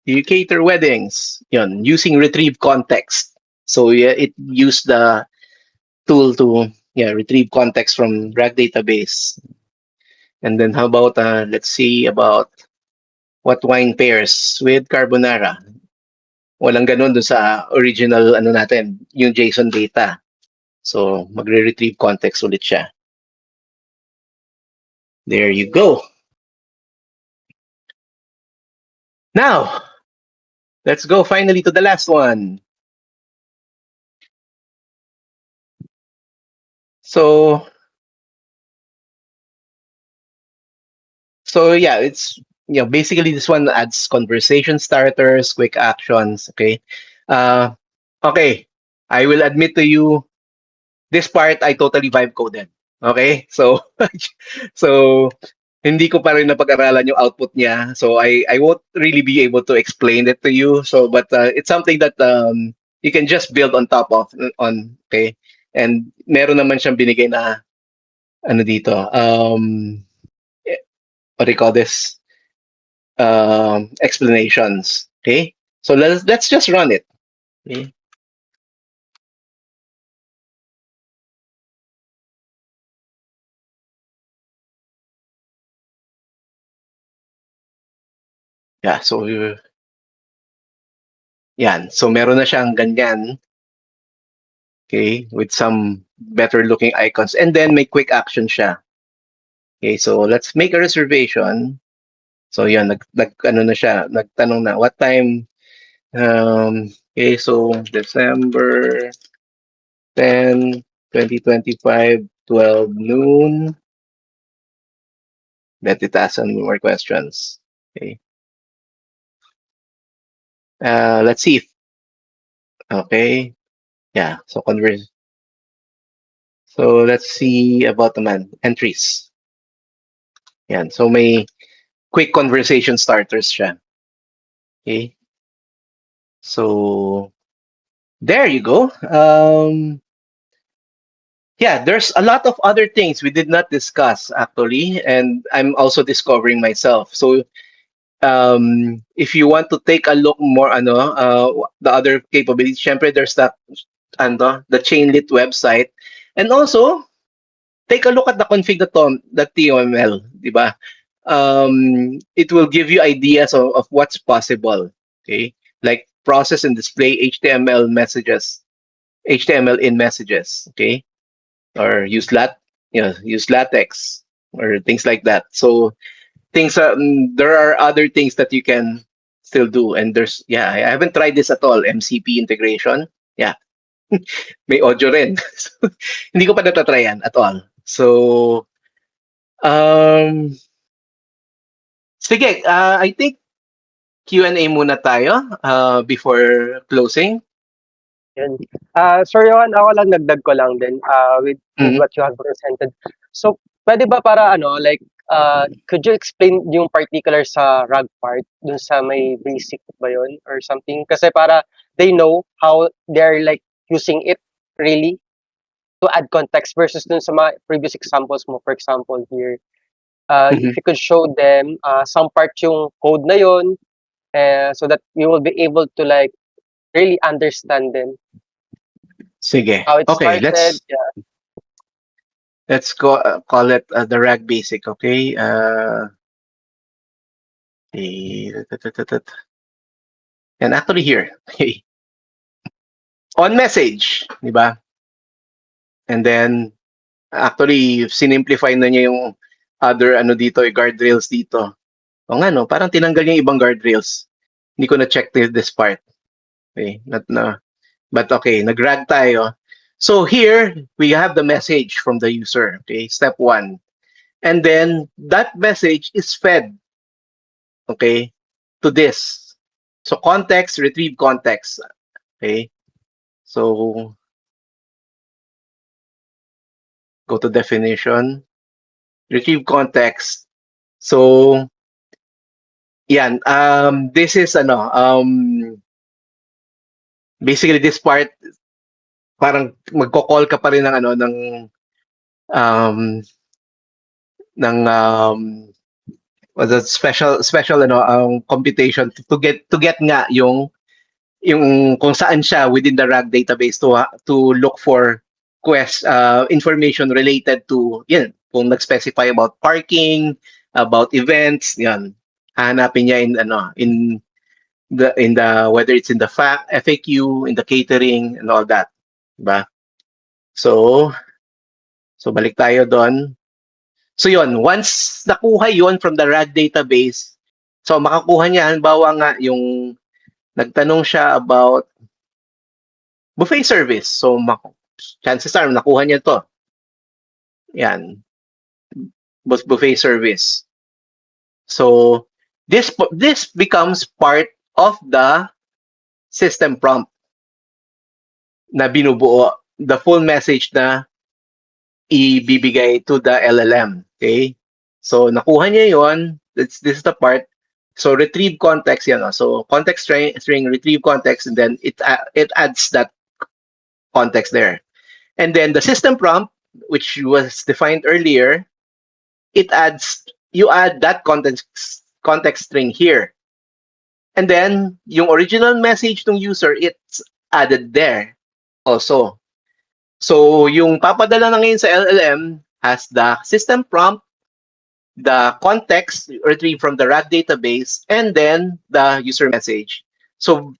Do you cater weddings? Yon, using retrieve context. So yeah, it used the tool to retrieve context from RAG database. And then how about let's see about what wine pairs with carbonara. Walang ganun doon sa original natin, yung JSON data. So magre-retrieve context ulit siya. There you go. Now, let's go finally to the last one. So yeah, it's basically this one adds conversation starters, quick actions. Okay, okay. I will admit to you, this part I totally vibe coded. Okay, so so hindi ko pa rin napag-aralan yung output niya. So I won't really be able to explain it to you. So but it's something that you can just build on top of okay. And meron naman siyang binigay na ano dito. What do you call this? Explanations. Okay? So let's just run it. Okay? Yeah, so yan. So meron na siyang ganyan. Okay, with some better looking icons and then may quick action siya. Okay, so let's make a reservation. So yan, ano na siya, nagtanong na what time. Okay, so December 10, 2025, 12 noon. Let it ask some more questions. Okay. Let's see. Okay. Yeah. So converse. So let's see about the entries. Yan. So may quick conversation starters siya. Okay. So there you go. Yeah, there's a lot of other things we did not discuss actually, and I'm also discovering myself. So if you want to take a look more the other capabilities, syempre there's that the Chainlit website, and also take a look at the config.toml, di ba? It will give you ideas of what's possible. Okay, like process and display HTML in messages. Okay, or use latex or things like that. So there are other things that you can still do, and I haven't tried this at all. MCP integration. Yeah, may audio rin. So, hindi ko pa natatry yan at all. So, sige, I think Q&A muna tayo before closing. Yun. Sir Johan, ako lang dagdag ko lang din with Mhm. what you have presented. So, pwede ba para ano, like, could you explain yung particular sa rag part, dun sa may basic ba yun or something? Kasi para they know how they're like using it really to add context versus dun sa mga previous examples mo. For example, here, if Mhm. you could show them some part yung code na yun, so that you will be able to like really understand them Sige. how it Okay, started. Yeah. let's call it the rag basic, okay? And actually here, okay. On message, di ba? And then actually sinimplify na niya yung other ano dito, guardrails dito. O nga no, parang tinanggal niya yung ibang guardrails. Hindi ko na check this part. Okay, not na. But okay, nag-rag tayo. So here we have the message from the user. Okay, step one. And then that message is fed, okay, to this. So context, retrieve context. Okay. So go to definition, retrieve context. So yan, this is ano, basically this part parang magko-call ka pa rin ng ano um ng was a special ano computation to get nga yung kung saan siya within the RAG database to look for information related to yan kung nag-specify about parking, about events, yan. Hanapin niya in ano in the whether it's in the FAQ, in the catering and all that, diba? So balik tayo doon. So yon, once nakuha yon from the RAG database, so makakuha niya halimbawa nga yung nagtanong siya about buffet service. So chances are nakuha niya to. Yan, buffet service. So this becomes part of the system prompt na binubuo, the full message na ibibigay to the LLM. Okay? So nakuha niya yon. This is the part. So retrieve context yan. So context string retrieve context and then it adds that context there. And then the system prompt, which was defined earlier, you add that context string here. And then yung original message ng user, it's added there also. So yung papadala na ngayon sa LLM has the system prompt, the context retrieved from the RAG database, and then the user message. So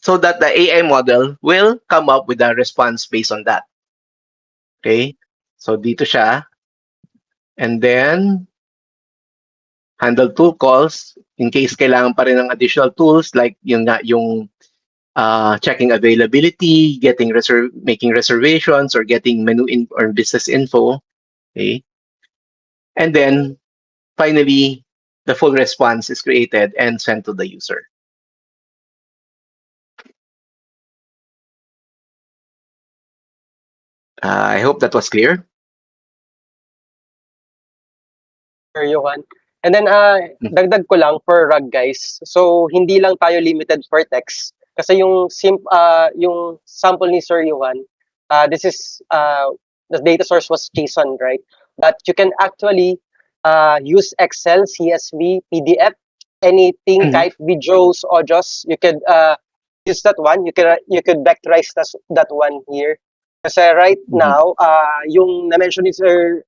that the AI model will come up with a response based on that. Okay? So dito siya. And then handle tool calls in case kailangan pa rin ng additional tools like yung checking availability, making reservations or getting menu or business info. Okay? And then finally, the full response is created and sent to the user. I hope that was clear. Sir Johan. And then Mm. dagdag ko lang for rag guys. So hindi lang tayo limited for text kasi yung sample ni Sir Johan, this is the data source was JSON, right? But you can actually use Excel, CSV, PDF, anything Mhm. type videos, audios, you could use that one. You could vectorize that one here. Kasi right Mhm. now, yung na-mention ni Sir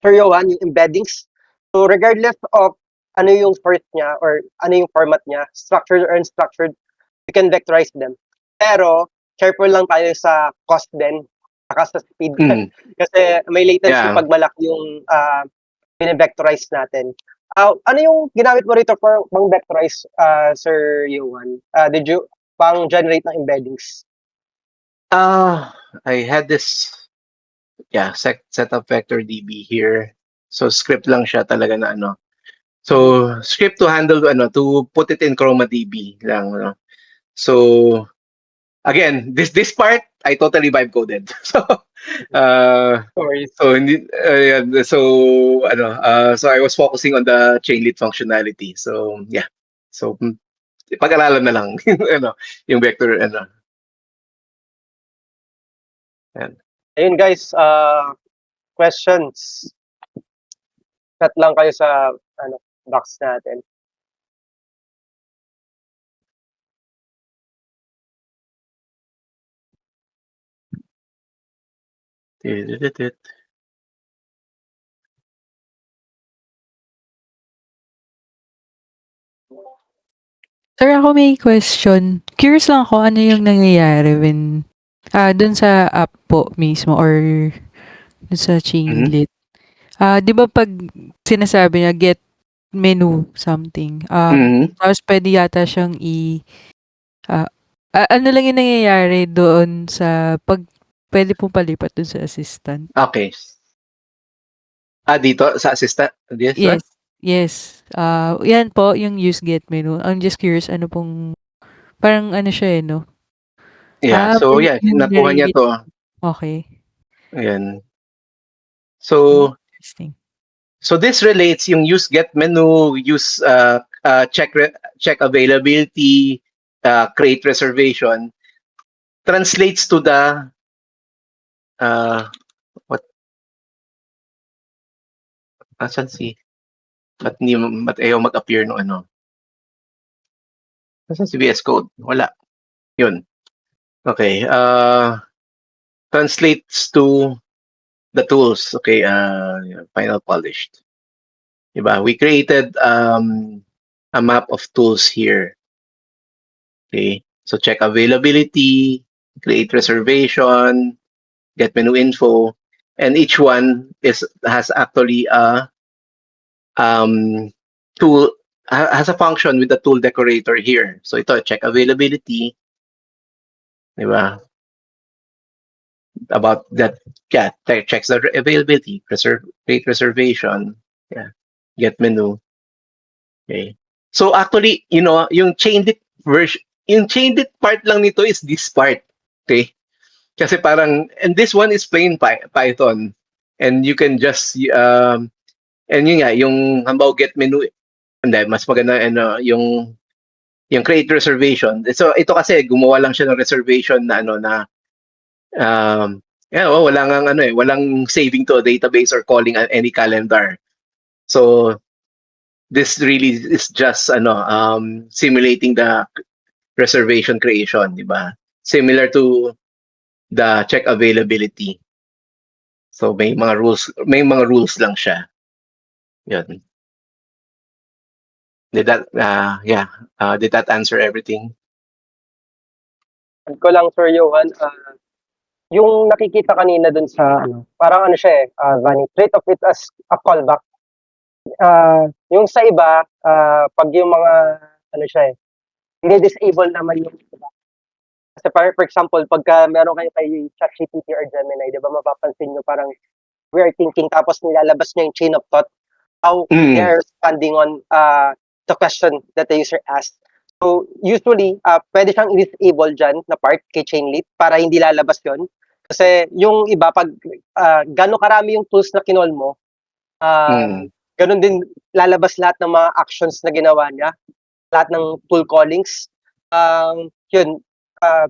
Johan, yung embeddings. So regardless of ano yung source niya or ano yung format niya, structured or unstructured, you can vectorize them. Pero careful lang tayo sa cost din, saka sa speed. Mhm. Kasi may latency Yeah. pag malaki yung vectorize natin. Ano yung ginamit mo rito for pang vectorize, Sir Johan? Did you pang generate ng embeddings? I had this set up vector DB here. So script lang siya talaga na ano. So script to handle ano to put it in Chroma DB lang ano. So again, this part I totally vibe coded. So Or so hindi yeah, so ano so I was focusing on the chainlit functionality. So yeah. So pag-aralan na lang yung ano yung vector ano. Yan. ayun guys, questions. Chat lang kayo sa ano box natin. Sir, ako may question. Curious lang ako ano yung nangyayari when dun sa app po mismo or dun sa Chainlit. 'Di ba 'pag sinasabi niya get menu something, Mhm. tapos puwede yata siyang ah, ano lang yung nangyayari doon sa 'pag puwede pong palipat dun sa assistant? Okay. Dito sa assistant, this one? Yes, yes. 'Yan po yung use get menu. I'm just curious ano pong parang ano siya, eh, 'no? Yeah, so Menu yeah, yung nakuha niya nare-read. 'to. Okey, Ayan. So interesting. so this relates yung use get menu, use check availability, create reservation translates to the uh what asan si ba't ayaw mag-appear no ano? Nasaan si VS Code? Wala. Yun. Okay. Translates to the tools. Okay. Final polished. Diba? We created a map of tools here. Okay. So check availability, create reservation, get menu info, and each one has actually a tool has a function with the tool decorator here. So ito check availability, di ba? About that, yeah, checks the availability, create reservation, yeah, get menu. Okay. So actually, yung chained version, yung chained part lang nito is this part. Okay. Kasi parang, and this one is plain Python. And you can just, and yun nga, yung halimbawa get menu, hindi, mas maganda, yung create reservation. So ito kasi, gumawa lang siya ng reservation na, yeah, wala nga, walang saving to a database or calling any calendar. So this really is just, simulating the reservation creation, di ba? Similar to the check availability. So may mga rules lang siya. Yun. Did that answer everything? Add ko lang Sir Johan, yung nakikita kanina dun sa ano, parang ano siya, Vani, treat of it as a callback. Yung sa iba, 'pag yung mga ano siya, dine-disable naman yung iba. Kasi for example, pagka meron kayo kay ChatGPT or Gemini, 'di ba mapapansin niyo parang we are thinking tapos nilalabas niya yung chain of thought, how they Mm. are responding on the question that the user asked. So usually, pwede siyang i-disable diyan na part kay Chainlit para hindi lalabas 'yon. Kasi yung iba 'pag, gaano karami yung tools na kinol mo, Mm. gano'n din lalabas lahat ng mga actions na ginawa niya, lahat ng tool callings. 'Yun, um,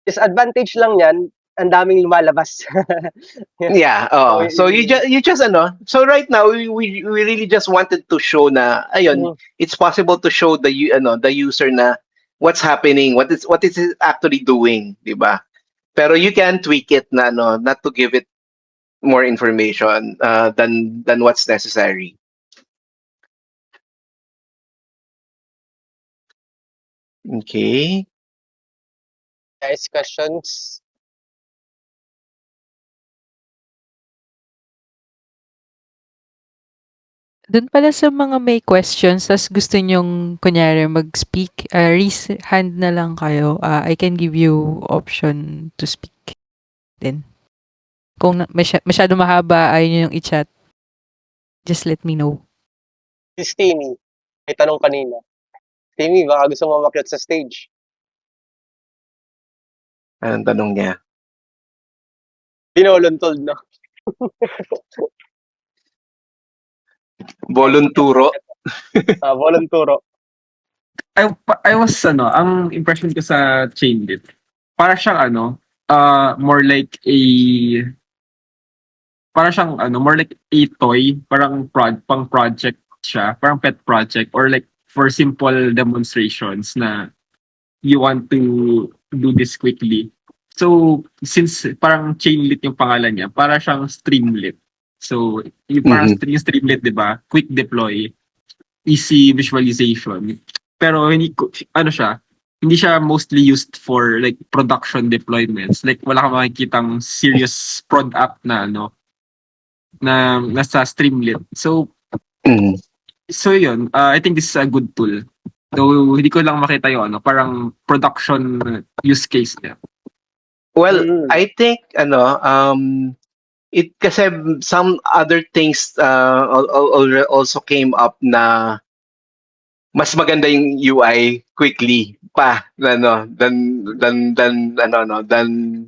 disadvantage lang niyan, ang daming lumalabas. Yeah, So, so you just so right now we really just wanted to show na ayun, mm, it's possible to show the user na what's happening, what is it actually doing, 'di ba? Pero you can tweak it na not to give it more information than what's necessary. Okay. guys, questions? Dun pala sa mga may questions ta's gusto niyong kunyari mag-speak, raise hand na lang kayo, I can give you option to speak din. Kung masyadong mahaba ayaw niyo yung i-chat, just let me know. Si Steamy, may tanong kanina. Steamy, baka gusto mo umakyat sa stage. Anong tanong niya? Binoluntol, no? Volunturo? Volonturo. I was ang impression ko sa Chainlit, para siyang more like more like a toy, parang pang project siya, parang pet project or like for simple demonstrations na you want to do this quickly. So, since parang Chainlit yung pangalan niya, para siyang Streamlit. So, yung parang yung Streamlit, di ba? Quick deploy, easy visualization. Pero hindi siya mostly used for like production deployments. Like wala kang makikitang serious prod app na na nasa Streamlit. So Mm. yun, I think this is a good tool. Though hindi ko lang makita yung parang production use case niya. Well, I think it kasi some other things also came up na mas maganda yung UI quickly pa than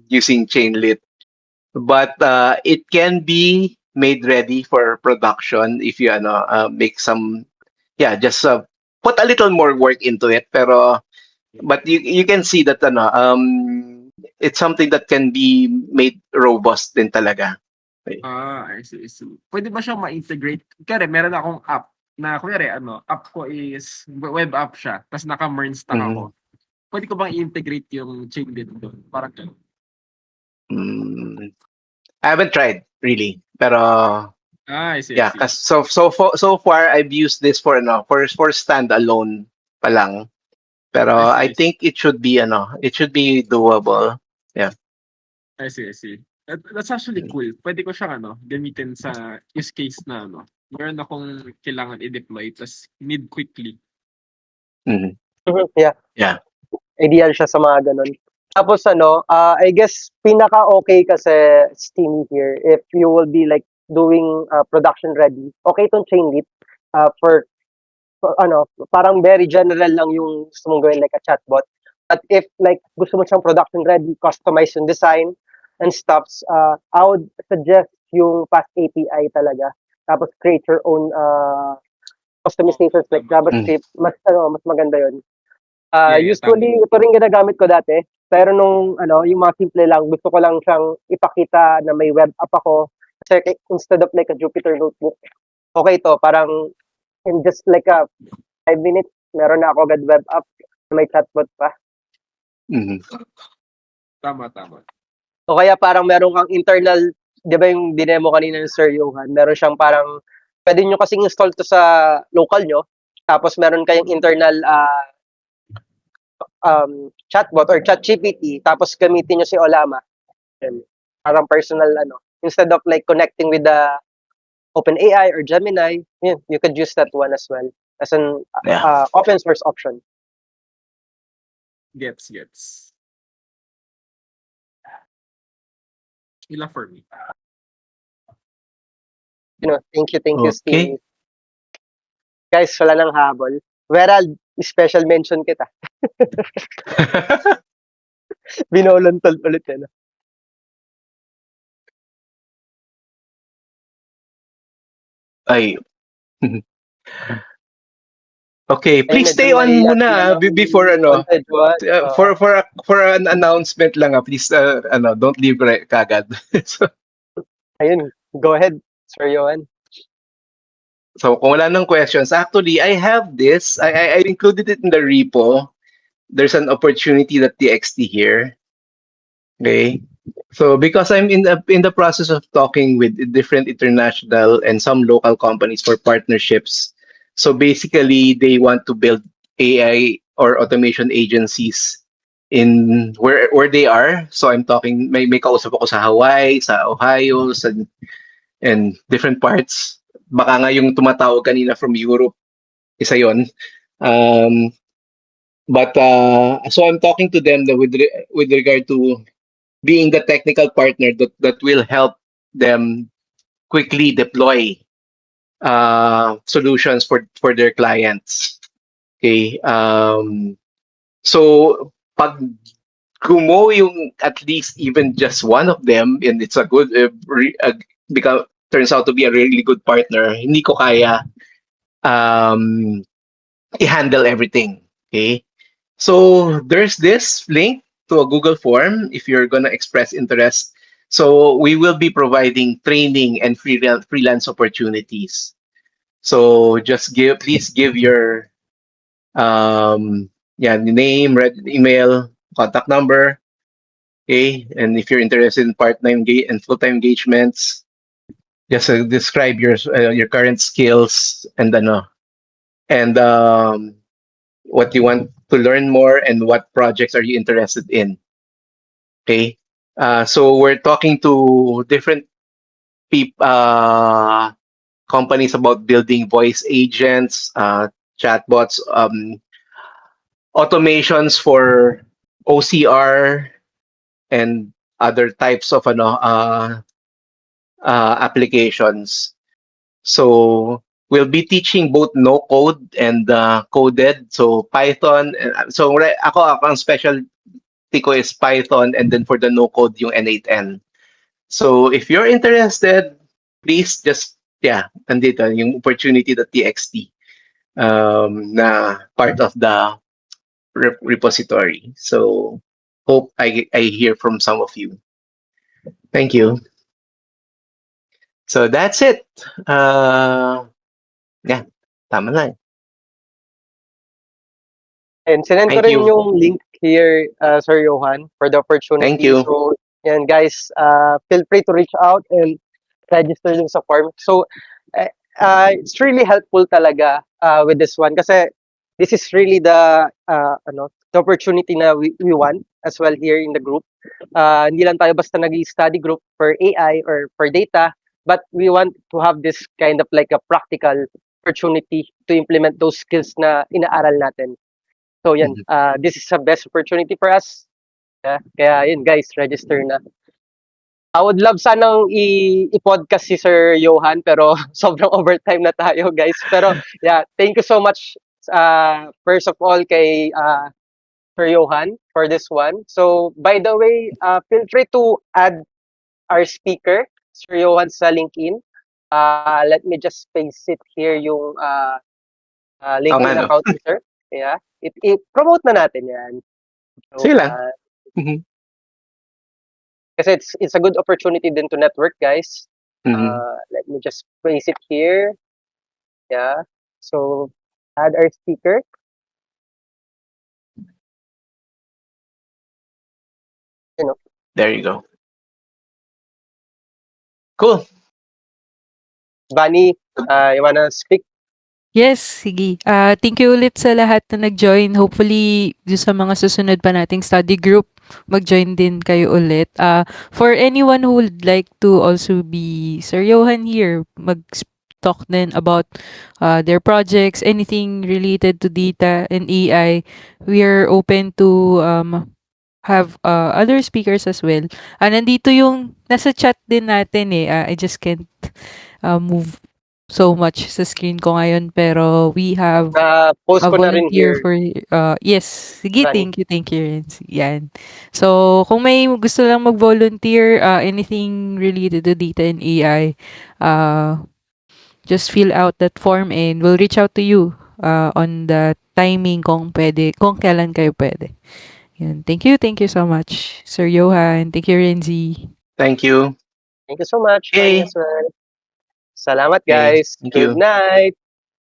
using Chainlit. But it can be made ready for production if you make some just put a little more work into it, but you can see that it's something that can be made robust din talaga. I see, I see. Pwede ba siyang ma-integrate? Kaya meron akong app na kunyari app ko is web app siya, tapos naka-MERN stack ako. Pwede ko bang i-integrate yung Chainlit doon? Parang ganun. I haven't tried really, pero I see, I yeah, see. cause so far I've used this for for standalone pa lang. Pero I think it should be doable. I see, I see. That's actually cool. Pwede ko siyang gamitin sa use case na meron akong kailangan i-deploy tas need quickly. Mhm. Yeah. Yeah. Ideal siya sa mga ganun. Tapos I guess pinaka-okay kasi Steamy here, if you will be like doing production ready, okay itong Chainlit for parang very general lang yung gusto mong gawin like a chatbot. But if like gusto mo siyang production ready, customize yung design and stuffs, I would suggest yung Fast API talaga. Tapos create your own customizations like JavaScript. Mas maganda yun. Usually, ito rin ginagamit ko dati. Pero nung yung mga simple lang, gusto ko lang siyang ipakita na may web app ako. Kasi instead of like a Jupyter notebook, okay to, parang in just like a 5 minutes, meron na ako agad web app na may chatbot pa. Mhm. Tama. O kaya parang meron kang internal, di ba yung dinemo kanina ng Sir Johan, meron siyang parang, pwede nyo kasing install to sa local nyo, tapos meron kayong internal chatbot or ChatGPT, tapos gamitin nyo si Olama. Yun. Parang personal, instead of like connecting with the OpenAI or Gemini, you could use that one as well as an open source option. Gets. Ila for me. Thank you, Okay. Steve. Guys, wala nang habol. Gerald, special mention kita. Binoluntol ulit yan. Ay. Okay, please stay on muna before for an announcement lang please don't leave kagad. Ayun, go ahead, Sir Johan. So kung wala nang questions, actually I have this. I included it in the repo. There's an opportunity that TXT here. Okay. So because I'm in the process of talking with different international and some local companies for partnerships. So basically they want to build AI or automation agencies in where they are. So I'm talking may kausap ako sa Hawaii, sa Ohio, and different parts. Baka nga yung tumatawag kanina from Europe, isa yon. But so I'm talking to them with regard to being the technical partner that will help them quickly deploy solutions for their clients. Okay. So pag gumo yung at least even just one of them, and it's a good, turns out to be a really good partner, hindi ko kaya um, i-handle everything. Okay? So there's this link to a Google form if you're gonna express interest. So we will be providing training and freelance opportunities. So please give your name, email, contact number. Okay, and if you're interested in part-time and full-time engagements, just describe your current skills and what you want to learn more and what projects are you interested in. Okay, so we're talking to different companies about building voice agents, chatbots, automations for OCR and other types of applications. So we'll be teaching both no code and coded. So Python. Ako ang specialty ko is Python, and then for the no code yung N8N. So if you're interested, please just nandito yung opportunity.txt na part of the repository. So hope I hear from some of you. Thank you. So that's it. Tama na. And sinend ko Thank rin you. yung link here, Sir Johan, for the opportunity. Thank you. So, yan guys, feel free to reach out and register yung sa form. So, it's really helpful talaga with this one kasi this is really the opportunity na we want as well here in the group. Hindi lang tayo basta nag-study group for AI or for data, but we want to have this kind of like a practical opportunity to implement those skills na inaaral natin. So yan, this is the best opportunity for us. Kaya yun guys, register na. I would love sanang i-podcast si Sir Johan pero sobrang overtime na tayo guys. Pero thank you so much first of all kay Sir Johan for this one. So by the way, feel free to add our speaker, Sir Johan sa LinkedIn. Let me just paste it here yung LinkedIn account ni Sir. Yeah. I-promote na natin yan. So, Sige lang. Kasi it's a good opportunity din to network, guys. Mhm. Let me just place it here. Yeah. So, add our speaker. There you go. Cool. Bunny, you wanna speak? Yes, sige. Thank you ulit sa lahat na nag-join. Hopefully, doon sa mga susunod pa nating study group, mag-join din kayo ulit. For anyone who would like to also be Sir Johan here, talk din about their projects, anything related to data and AI, we are open to have other speakers as well. Nandito yung, nasa chat din natin eh. I just can't move so much sa screen ko ngayon, pero we have Post a ko na rin volunteer here. for yes, sige, Rani. thank you Renz. Yan. So kung may gusto lang mag-volunteer, anything related to data and AI, just fill out that form and we'll reach out to you on the timing kung kailan kayo pwede. Yan. Thank you so much, Sir Johan. Thank you, Renzi. Thank you. Thank you so much, Okay. Bunny, as well. Salamat, Okay, guys. thank Good you. night.